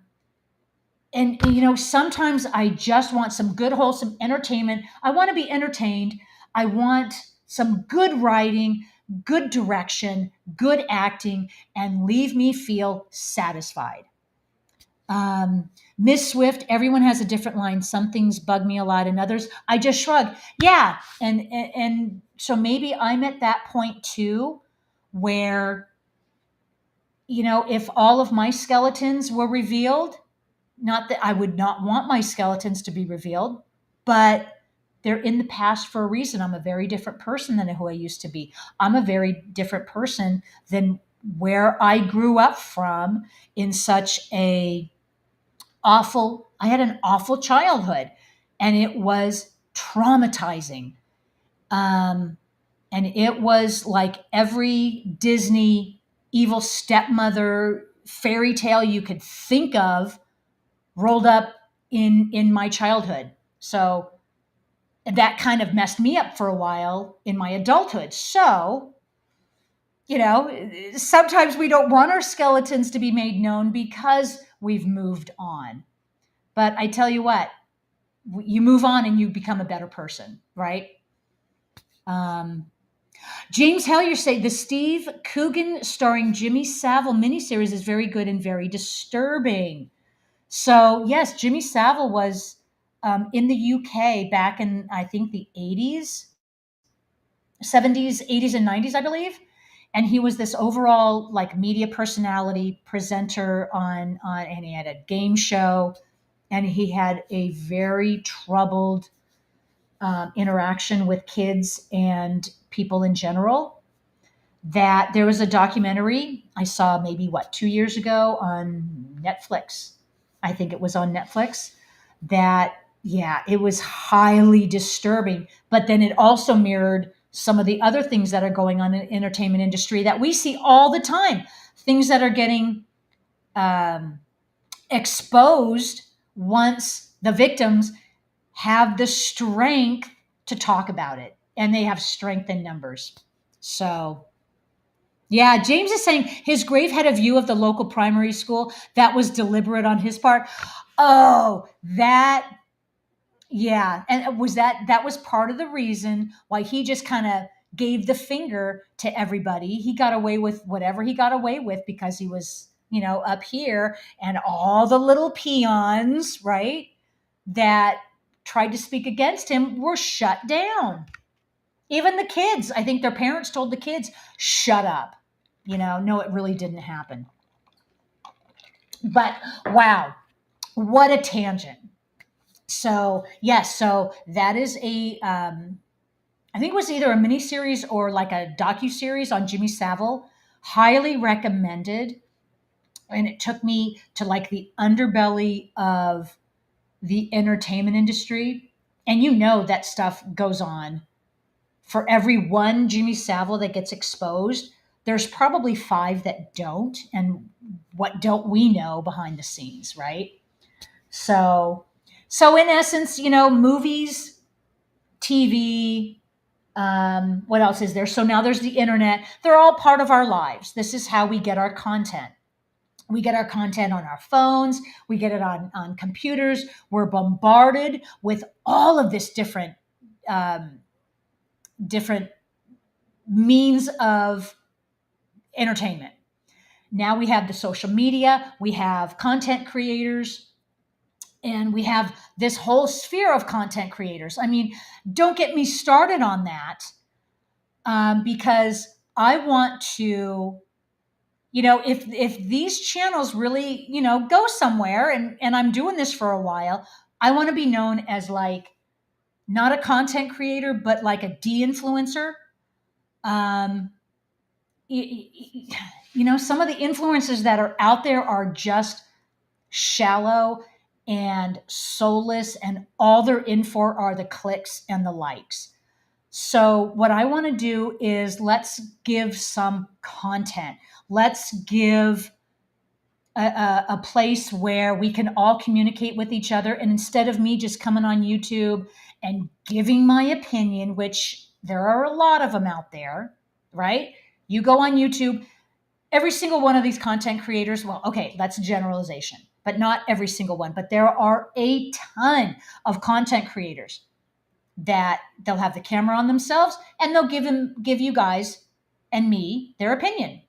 and sometimes I just want some good, wholesome entertainment. I want to be entertained. I want some good writing, good direction, good acting, and leave me feel satisfied. Miss Swift, everyone has a different line. Some things bug me a lot, and others I just shrug. Yeah, and so maybe I'm at that point too, where if all of my skeletons were revealed, not that I would not want my skeletons to be revealed, but they're in the past for a reason. I'm a very different person than who I used to be. I'm a very different person than where I grew up from in such I had an awful childhood, and it was traumatizing. And it was like every Disney evil stepmother fairy tale you could think of rolled up in my childhood. So that kind of messed me up for a while in my adulthood. So, sometimes we don't want our skeletons to be made known because we've moved on. But I tell you what, you move on and you become a better person, right? James Hellier say the Steve Coogan starring Jimmy Savile miniseries is very good and very disturbing. So yes, Jimmy Savile was in the UK back in, I think, the 80s, 70s, 80s, and 90s, I believe. And he was this overall like media personality presenter and he had a game show, and he had a very troubled interaction with kids and people in general. That there was a documentary I saw maybe 2 years ago on Netflix. I think it was on Netflix. That, yeah, it was highly disturbing, but then it also mirrored some of the other things that are going on in the entertainment industry that we see all the time. Things that are getting um, exposed once the victims have the strength to talk about it, and they have strength in numbers. So yeah, James is saying his grave had a view of the local primary school. That was deliberate on his part. Oh, that, yeah. And was that was part of the reason why he just kind of gave the finger to everybody. He got away with whatever he got away with because he was, up here, and all the little peons, right, that tried to speak against him were shut down. Even the kids, I think their parents told the kids, shut up. No, it really didn't happen. But wow, what a tangent. So, yes, so that is I think it was either a mini series or like a docu series on Jimmy Savile. Highly recommended. And it took me to like the underbelly of the entertainment industry. And that stuff goes on. For every one Jimmy Savile that gets exposed, there's probably five that don't. And what don't we know behind the scenes, right? So, so in essence, movies, TV, what else is there? So now there's the internet. They're all part of our lives. This is how we get our content. We get our content on our phones. We get it on computers. We're bombarded with all of this different means of entertainment. Now we have the social media, we have content creators, and we have this whole sphere of content creators. I mean, don't get me started on that, because I want to, if these channels really, go somewhere, and I'm doing this for a while, I want to be known as like not a content creator, but like a de-influencer. Um, some of the influencers that are out there are just shallow and soulless, and all they're in for are the clicks and the likes. So, what I want to do is let's give some content. Let's give a place where we can all communicate with each other. And instead of me just coming on YouTube and giving my opinion, which there are a lot of them out there, right? You go on YouTube, every single one of these content creators, well, okay, that's a generalization, but not every single one. But there are a ton of content creators that they'll have the camera on themselves, and they'll give you guys and me their opinion.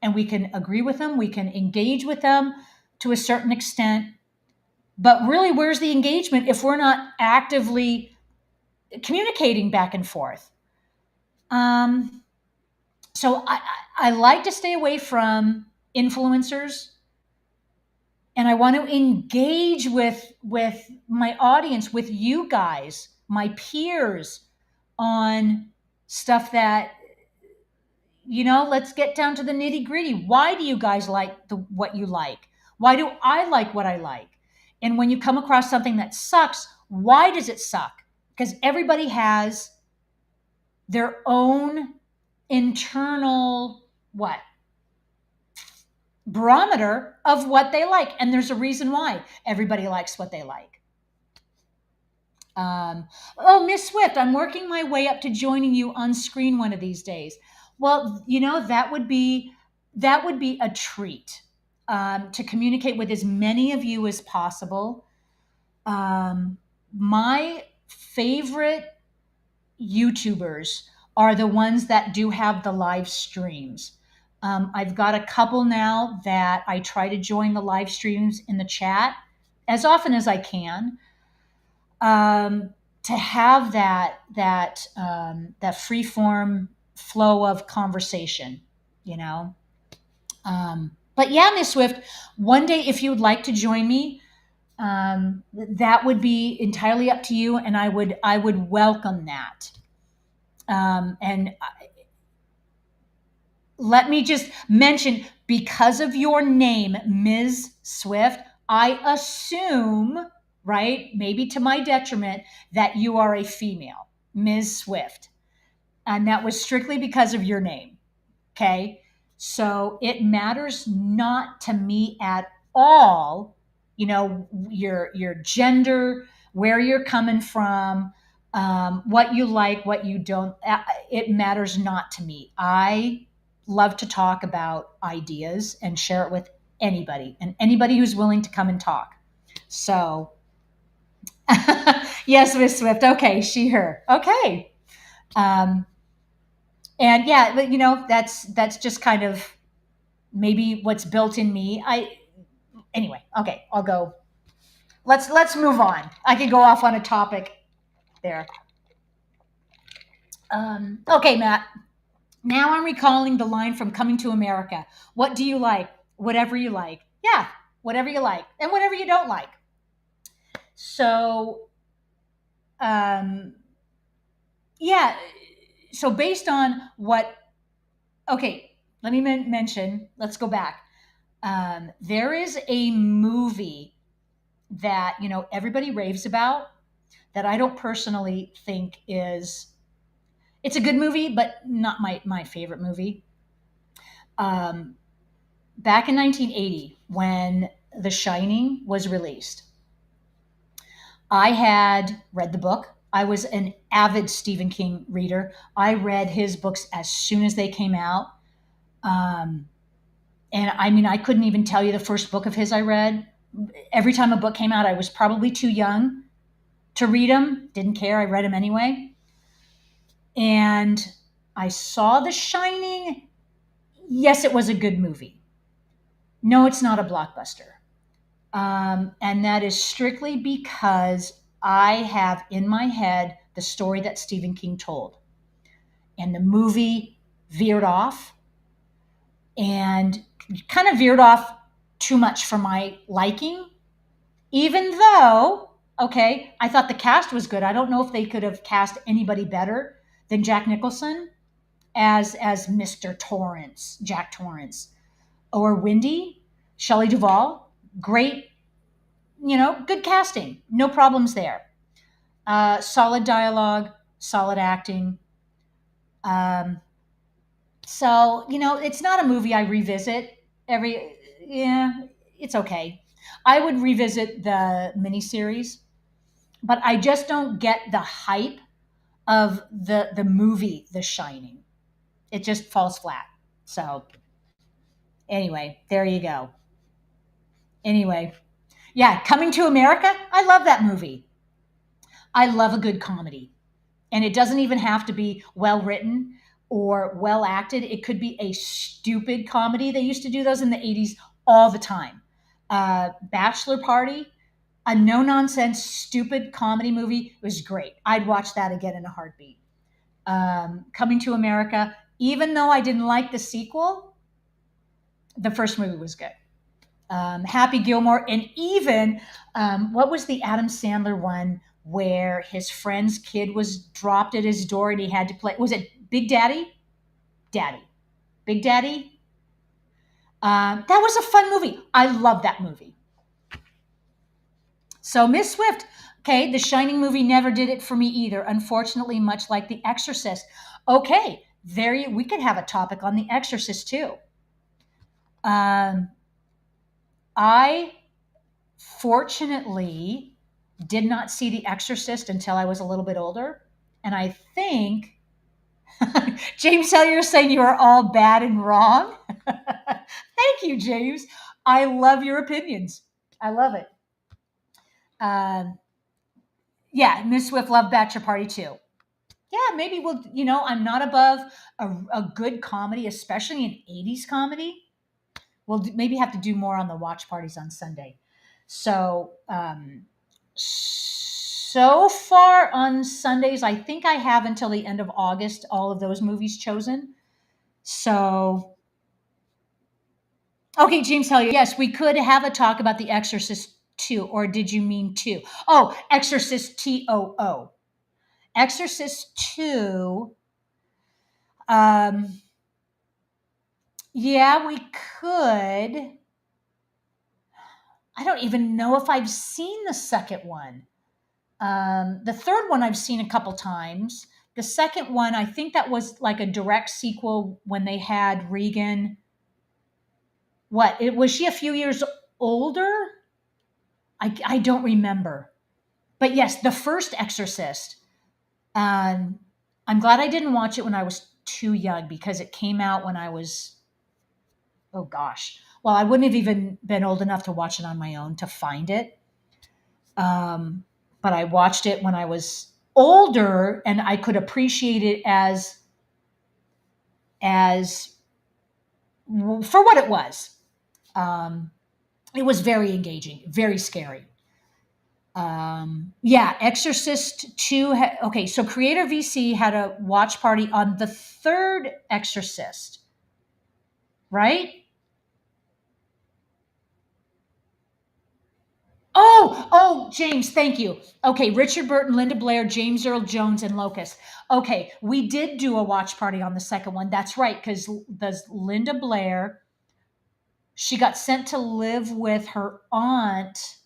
And we can agree with them, we can engage with them to a certain extent. But really, where's the engagement if we're not actively communicating back and forth? So I like to stay away from influencers, and I want to engage with my audience, with you guys, my peers, on stuff that, let's get down to the nitty gritty. Why do you guys like what you like? Why do I like what I like? And when you come across something that sucks, why does it suck? Because everybody has their own internal what barometer of what they like, and there's a reason why everybody likes what they like. Oh, Miss Swift, I'm working my way up to joining you on screen one of these days. Well, that would be a treat, to communicate with as many of you as possible. My favorite YouTubers are the ones that do have the live streams. I've got a couple now that I try to join the live streams in the chat. as often as I can, to have that free form flow of conversation, you know. But yeah, Miss Swift, one day if you would like to join me, that would be entirely up to you, and I would welcome that. And let me just mention, because of your name, Ms. Swift, I assume, right, maybe to my detriment, that you are a female, Ms. Swift. And that was strictly because of your name. Okay. So it matters not to me at all, your gender, where you're coming from, what you like, what you don't. It matters not to me. I love to talk about ideas and share it with anybody and anybody who's willing to come and talk. So, yes, Miss Swift. Okay, she, her. Okay. Um, and yeah, but that's just kind of maybe what's built in me. Anyway, okay, I'll go. Let's move on. I could go off on a topic there. Okay, Matt. Now I'm recalling the line from Coming to America. What do you like? Whatever you like. Yeah, whatever you like, and whatever you don't like. So, um, yeah. So based on what? Okay, let me mention. Let's go back. There is a movie that everybody raves about, that I don't personally think is. It's a good movie, but not my favorite movie. Um, Back in 1980, when The Shining was released, I had read the book. I was an avid Stephen King reader. I read his books as soon as they came out. Um, and I mean, I couldn't even tell you the first book of his I read. Every time a book came out, I was probably too young to read them. Didn't care. I read them anyway. And I saw The Shining. Yes, it was a good movie. No, it's not a blockbuster. And that is strictly because I have in my head the story that Stephen King told. And the movie veered off, and kind of veered off too much for my liking, even though, okay, I thought the cast was good. I don't know if they could have cast anybody better than Jack Nicholson as Mr. Torrance, Jack Torrance, or Wendy, Shelley Duvall. Great, good casting, no problems there. Solid dialogue, solid acting. Um, so it's not a movie I revisit every. Yeah, it's okay. I would revisit the miniseries, but I just don't get the hype of the movie The Shining. It just falls flat. So anyway, there you go. Anyway, yeah, Coming to America. I love that movie. I love a good comedy. And it doesn't even have to be well written or well acted. It could be a stupid comedy. They used to do those in the 80s all the time. Bachelor Party, a no nonsense, stupid comedy movie, was great. I'd watch that again in a heartbeat. Coming to America, even though I didn't like the sequel, the first movie was good. Happy Gilmore, and even what was the Adam Sandler one where his friend's kid was dropped at his door and he had to play? Was it Big Daddy? Daddy, Big Daddy. That was a fun movie. I love that movie. So Miss Swift, okay, the Shining movie never did it for me either. Unfortunately, much like The Exorcist. Okay, we could have a topic on The Exorcist too. Um, I fortunately did not see The Exorcist until I was a little bit older. And I think James Hellier is saying you are all bad and wrong. Thank you, James. I love your opinions. I love it. Um, yeah, Miss Swift loved Bachelor Party too. Yeah, maybe I'm not above a good comedy, especially an 80s comedy. We'll maybe have to do more on the watch parties on Sunday. So, so far on Sundays, I think I have until the end of August all of those movies chosen. So, okay, James Hellier, yes, we could have a talk about The Exorcist 2, or did you mean 2? Oh, Exorcist TOO. Exorcist 2, um, yeah, we could. I don't even know if I've seen the second one. The third one I've seen a couple times. The second one, I think that was like a direct sequel when they had Regan. What? Was she a few years older? I don't remember. But yes, the first Exorcist. Um, I'm glad I didn't watch it when I was too young because it came out when I was, oh gosh. Well, I wouldn't have even been old enough to watch it on my own to find it. Um, but I watched it when I was older and I could appreciate it as for what it was. Um, it was very engaging, very scary. Yeah, Exorcist 2. Okay, so Creator VC had a watch party on the third Exorcist, right? James, thank you. Okay, Richard Burton, Linda Blair, James Earl Jones, and Locust. Okay, we did do a watch party on the second one. That's right, because the Linda Blair, she got sent to live with her aunt,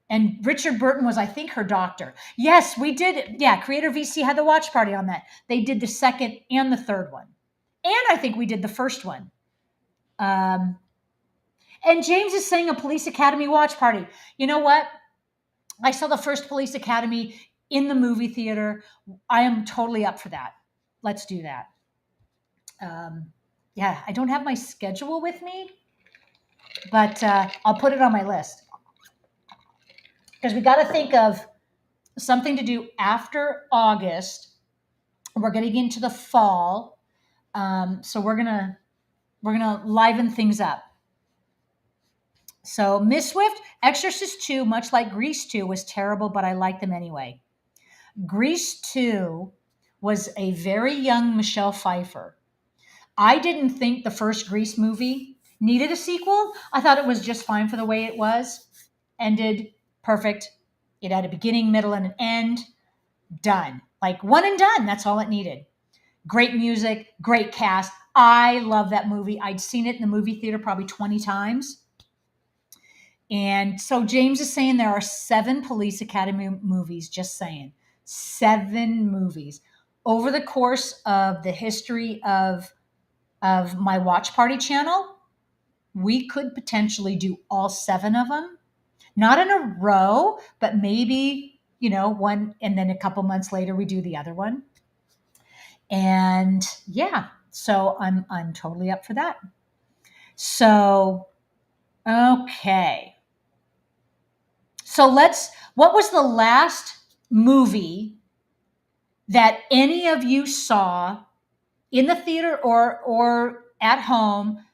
and Richard Burton was, I think, her doctor. Yes, we did. Yeah, Creator VC had the watch party on that. They did the second and the third one, and I think we did the first one. Um, and James is saying a Police Academy watch party. You know what? I saw the first Police Academy in the movie theater. I am totally up for that. Let's do that. Um, yeah, I don't have my schedule with me, but I'll put it on my list because we got to think of something to do after August. We're getting into the fall, so we're gonna liven things up. So Miss Swift, Exorcist 2, much like Grease 2, was terrible, but I like them anyway. Grease 2 was a very young Michelle Pfeiffer. I didn't think the first Grease movie needed a sequel. I thought it was just fine for the way it was. Ended perfect. It had a beginning, middle, and an end. Done. Like one and done. That's all it needed. Great music, great cast. I love that movie. I'd seen it in the movie theater probably 20 times. And so James is saying there are 7 Police Academy movies, just saying. 7 movies. Over the course of the history of my watch party channel, we could potentially do all 7 of them. Not in a row, but maybe, one, and then a couple months later we do the other one. And yeah, so I'm totally up for that. So okay. So what was the last movie that any of you saw in the theater or at home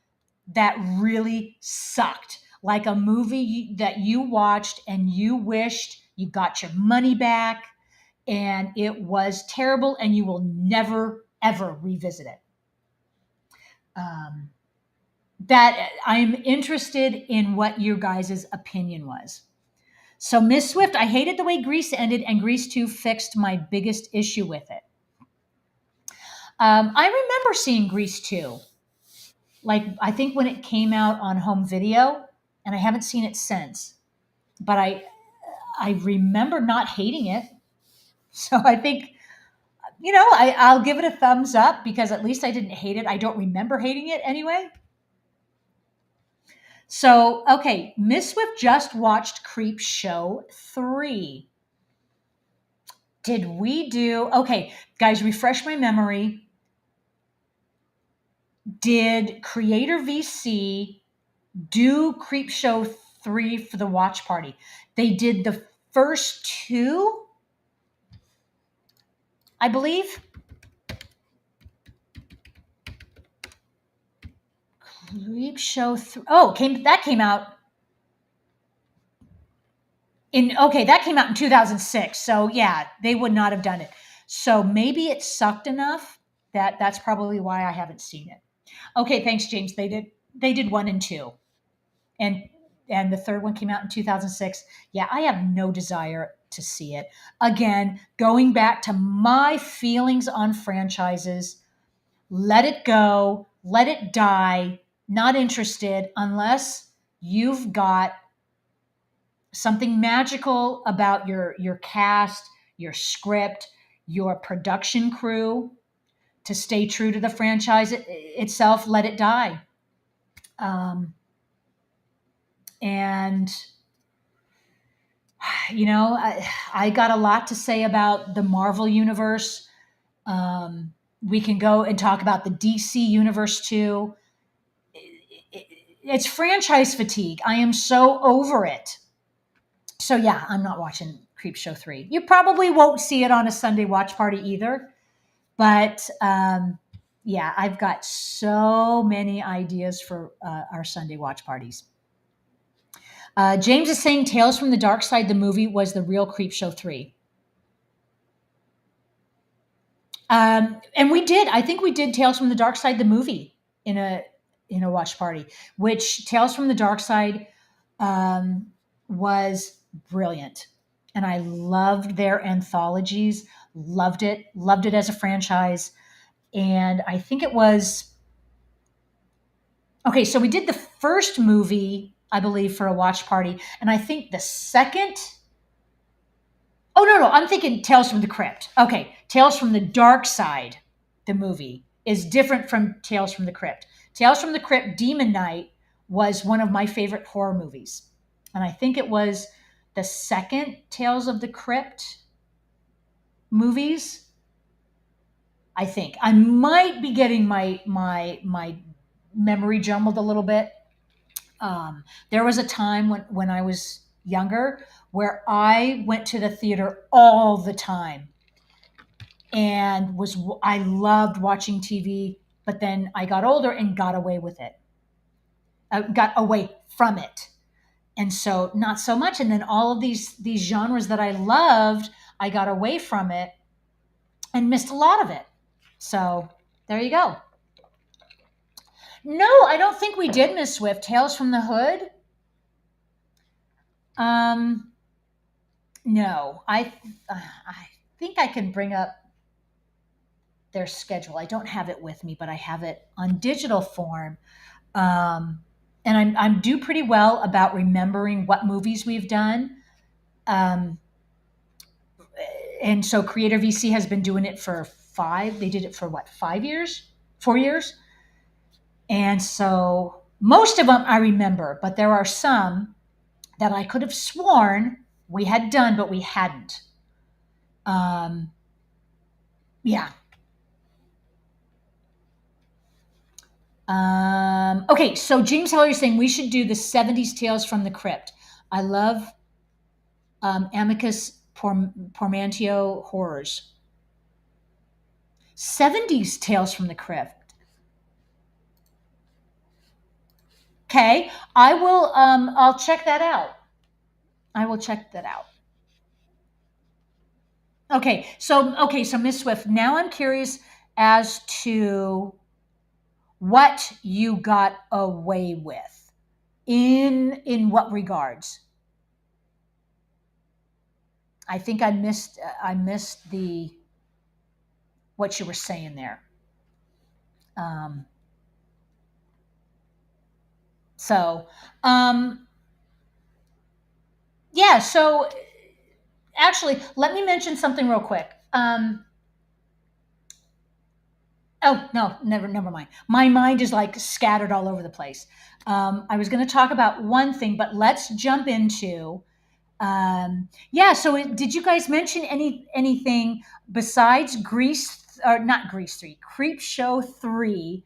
that really sucked? Like a movie that you watched and you wished you got your money back and it was terrible and you will never, ever revisit it. Um, that I'm interested in what your guys' opinion was. So, Miss Swift, I hated the way Grease ended, and Grease 2 fixed my biggest issue with it. I remember seeing Grease 2, like I think when it came out on home video, and I haven't seen it since. But I remember not hating it, so I think I'll give it a thumbs up because at least I didn't hate it. I don't remember hating it anyway. So, okay, Miss Swift just watched Creep Show 3. Did we do, okay, guys, refresh my memory. Did Creator VC do Creep Show 3 for the watch party? They did the first 2, I believe. Creep Show 3. Oh, that came out. Okay, that came out in 2006. So yeah, they would not have done it. So maybe it sucked enough that that's probably why I haven't seen it. Okay, thanks, James. They did one and two, and the third one came out in 2006. Yeah, I have no desire to see it again. Going back to my feelings on franchises, let it go, let it die. Not interested unless you've got something magical about your cast, your script, your production crew to stay true to the franchise itself. Let it die. Um, and I got a lot to say about the Marvel universe. We can go and talk about the DC universe too. It's franchise fatigue. I am so over it. So yeah, I'm not watching Creepshow 3. You probably won't see it on a Sunday watch party either. But yeah, I've got so many ideas for our Sunday watch parties. James is saying Tales from the Dark Side, the movie, was the real Creepshow 3. And we did. I think we did Tales from the Dark Side, the movie, in a watch party. Which Tales from the Dark Side um, was brilliant, and I loved their anthologies. Loved it as a franchise, and I think it was okay. So we did the first movie, I believe, for a watch party, and I think the second. Oh no, I'm thinking Tales from the Crypt. Okay, Tales from the Dark Side, the movie, is different from Tales from the Crypt. Tales from the Crypt, Demon Knight, was one of my favorite horror movies, and I think it was the second Tales of the Crypt movies. I think I might be getting my memory jumbled a little bit. There was a time when I was younger where I went to the theater all the time and I loved watching TV, but then I got older and got away with it. Got away from it. And so not so much. And then all of these genres that I loved, I got away from it and missed a lot of it. So there you go. No, I don't think we did, Miss Swift. Tales from the Hood. Um, no, I think I can bring up their schedule. I don't have it with me, but I have it on digital form. Um, and I'm do pretty well about remembering what movies we've done. Um, and so Creator VC has been doing it for five. They did it for what, 5 years, 4 years, and so most of them I remember, but there are some that I could have sworn we had done, but we hadn't. Um, yeah. Okay, so James Heller is saying we should do the 70s Tales from the Crypt. I love Amicus Pormantio horrors. 70s Tales from the Crypt. Okay, I will. I'll check that out. I will check that out. Okay, so Miss Swift. Now I'm curious as to what you got away with. In what regards? I think I missed the what you were saying there. Um, so um, yeah, so actually, let me mention something real quick. Oh no, never mind. My mind is like scattered all over the place. I was going to talk about one thing, but let's jump into. Yeah. So, did you guys mention anything besides Grease or not Grease 3, Creep Show 3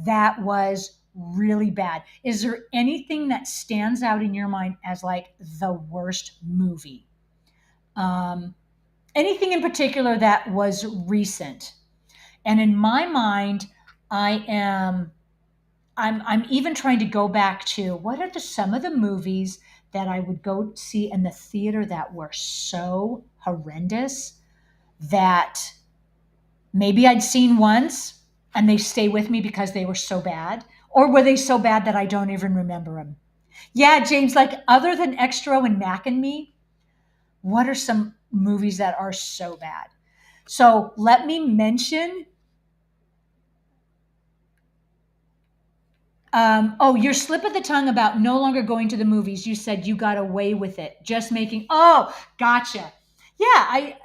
that was really bad? Is there anything that stands out in your mind as like the worst movie? Um, Anything in particular that was recent? And in my mind, I am I'm even trying to go back to what are some of the movies that I would go see in the theater that were so horrendous that maybe I'd seen once and they stay with me because they were so bad? Or were they so bad that I don't even remember them? Yeah, James, like other than Extra and Mac and Me, what are some movies that are so bad? So let me mention. Oh, your slip of the tongue about no longer going to the movies. You said you got away with it, just making. Oh, gotcha. Yeah, I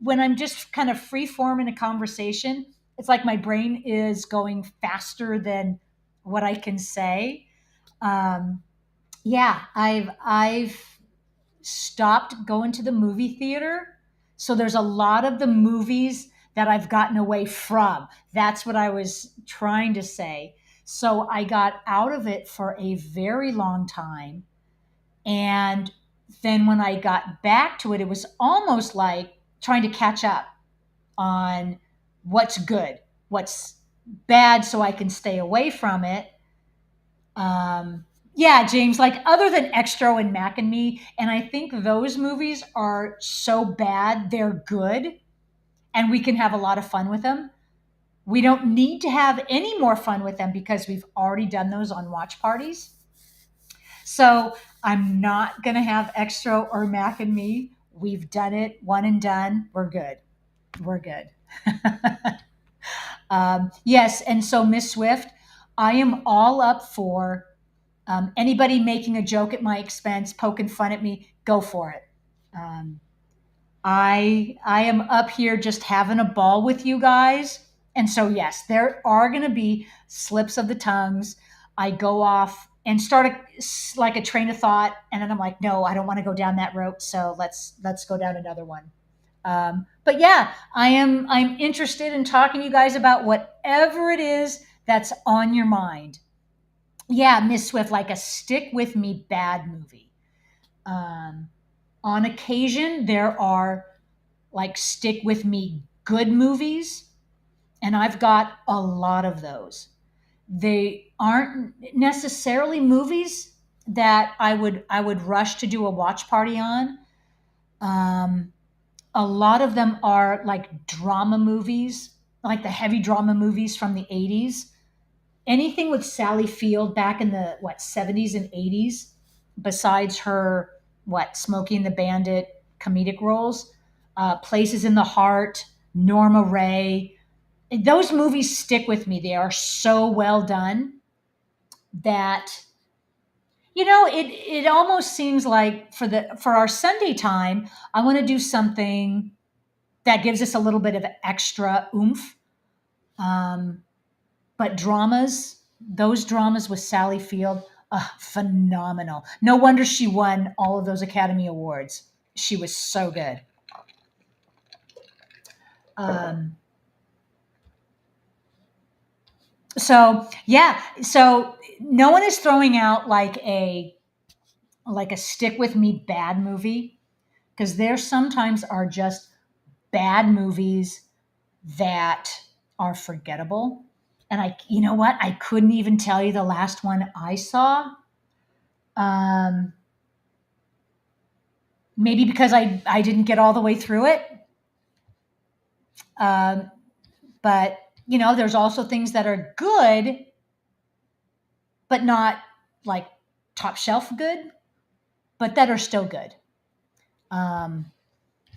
when I'm just kind of free form in a conversation, it's like my brain is going faster than what I can say. Um, yeah, I've stopped going to the movie theater. So there's a lot of the movies that I've gotten away from. That's what I was trying to say. So I got out of it for a very long time. And then when I got back to it, it was almost like trying to catch up on what's good, what's bad, so I can stay away from it. Yeah, James, like other than Extra and Mac and Me, and I think those movies are so bad, they're good, and we can have a lot of fun with them. We don't need to have any more fun with them because we've already done those on watch parties. So I'm not going to have Extra or Mac and Me. We've done it, one and done. We're good. We're good. Yes, and so Miss Swift, I am all up for anybody making a joke at my expense, poking fun at me, go for it. Um, I am up here just having a ball with you guys, and so yes, there are going to be slips of the tongues. I go off and start like a train of thought, and then I'm like, no, I don't want to go down that road. So let's go down another one. But yeah, I'm interested in talking to you guys about whatever it is that's on your mind. Yeah, Miss Swift, like a stick with me bad movie. Um, on occasion, there are like stick with me good movies, and I've got a lot of those. They aren't necessarily movies that I would rush to do a watch party on. Um, a lot of them are like drama movies, like the heavy drama movies from the 80s. Anything with Sally Field back in the what 70s and 80s, besides her what Smokey and the Bandit comedic roles, Places in the Heart, Norma Ray. Those movies stick with me. They are so well done that it almost seems like for our Sunday time, I want to do something that gives us a little bit of extra oomph. Um, but those dramas with Sally Field, phenomenal. No wonder she won all of those Academy Awards. She was so good. Um, so yeah, so no one is throwing out like a stick with me bad movie because there sometimes are just bad movies that are forgettable. And you know what? I couldn't even tell you the last one I saw. Um, Maybe because I didn't get all the way through it. Um, but there's also things that are good, but not like top shelf good, but that are still good. Um,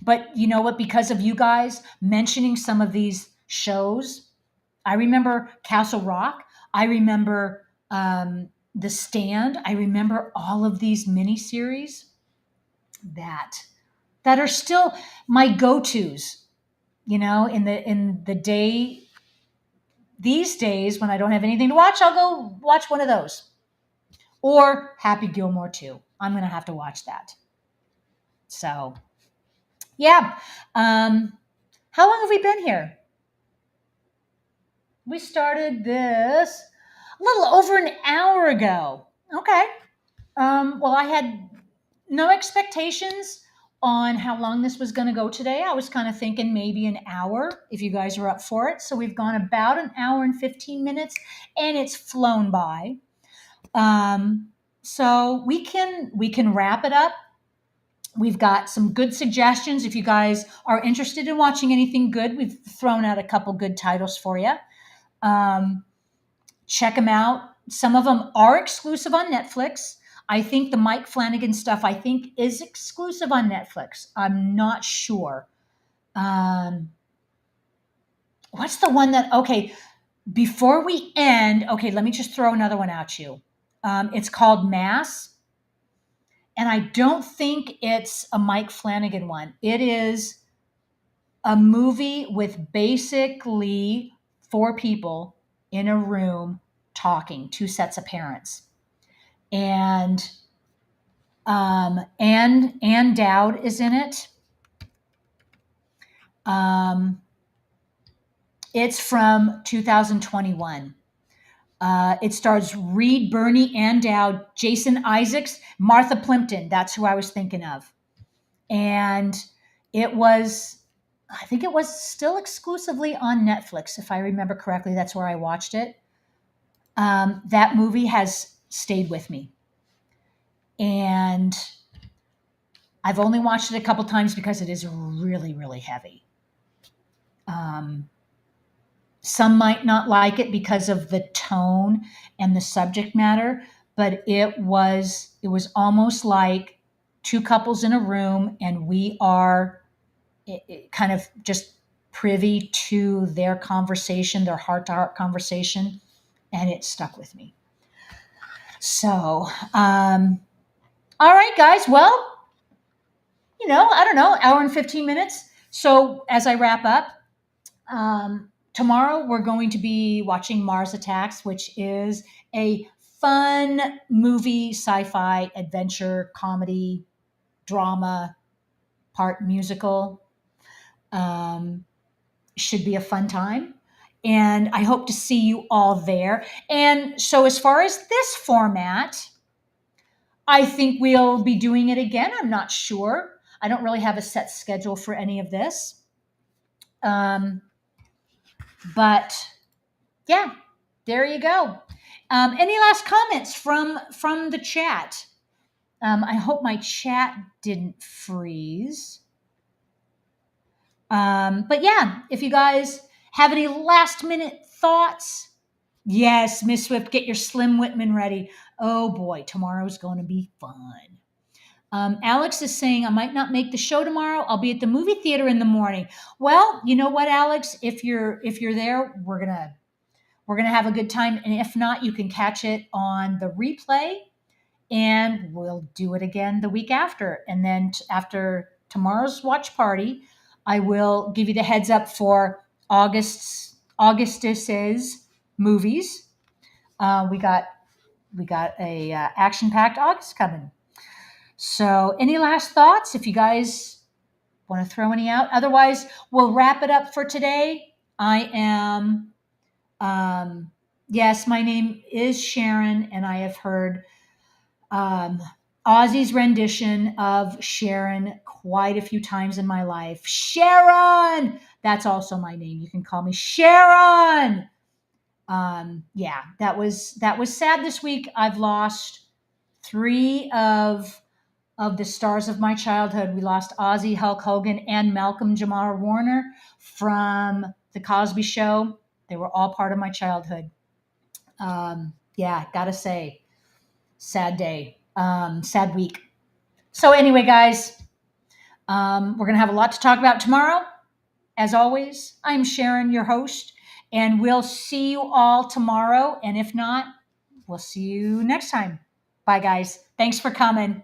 but you know what? Because of you guys mentioning some of these shows, I remember Castle Rock. I remember The Stand. I remember all of these miniseries that that are still my go-tos. In the day these days when I don't have anything to watch, I'll go watch one of those. Or Happy Gilmore too. I'm going to have to watch that. So, yeah. How long have we been here? We started this a little over an hour ago. Okay. Well, I had no expectations on how long this was going to go today. I was kind of thinking maybe an hour if you guys are up for it. So we've gone about an hour and 15 minutes and it's flown by. Um, So we can wrap it up. We've got some good suggestions. If you guys are interested in watching anything good, we've thrown out a couple good titles for you. Check them out. Some of them are exclusive on Netflix. I think the Mike Flanagan stuff, I think, is exclusive on Netflix. I'm not sure. What's the one that, okay, before we end, okay, let me just throw another one at you. It's called Mass. And I don't think it's a Mike Flanagan one. It is a movie with basically four people in a room talking, two sets of parents. And Ann Dowd is in it. It's from 2021. It stars Reed Birney, Ann Dowd, Jason Isaacs, Martha Plimpton. That's who I was thinking of. And it was, I think it was still exclusively on Netflix, if I remember correctly. That's where I watched it. That movie has stayed with me. And I've only watched it a couple times because it is really, really heavy. Some might not like it because of the tone and the subject matter, but it was almost like two couples in a room, and we are kind of just privy to their conversation, their heart-to-heart conversation, and it stuck with me. So, all right, guys. Well, I don't know, hour and 15 minutes. So as I wrap up, tomorrow we're going to be watching Mars Attacks, which is a fun movie, sci-fi, adventure, comedy, drama, part musical. Should be a fun time. And I hope to see you all there. And so as far as this format, I think we'll be doing it again. I'm not sure. I don't really have a set schedule for any of this. But yeah, there you go. Any last comments from the chat? I hope my chat didn't freeze. But yeah, if you guys have any last minute thoughts, yes, Miss Swift, get your Slim Whitman ready. Oh boy, tomorrow's going to be fun. Alex is saying, I might not make the show tomorrow. I'll be at the movie theater in the morning. Well, you know what, Alex? If you're there, we're gonna have a good time. And if not, you can catch it on the replay, and we'll do it again the week after. And then after tomorrow's watch party, I will give you the heads up for Augustus's movies. We got a action-packed August coming. So, any last thoughts? If you guys want to throw any out, otherwise we'll wrap it up for today. I am, yes, my name is Sharon, and I have heard Ozzy's rendition of Sharon quite a few times in my life. Sharon, that's also my name. You can call me Sharon. Yeah, that was sad this week. I've lost three of the stars of my childhood. We lost Ozzy, Hulk Hogan, and Malcolm Jamal Warner from The Cosby Show. They were all part of my childhood. Yeah, gotta say, sad day, sad week. So anyway, guys, we're going to have a lot to talk about tomorrow. As always, I'm Sharon, your host, and we'll see you all tomorrow. And if not, we'll see you next time. Bye, guys. Thanks for coming.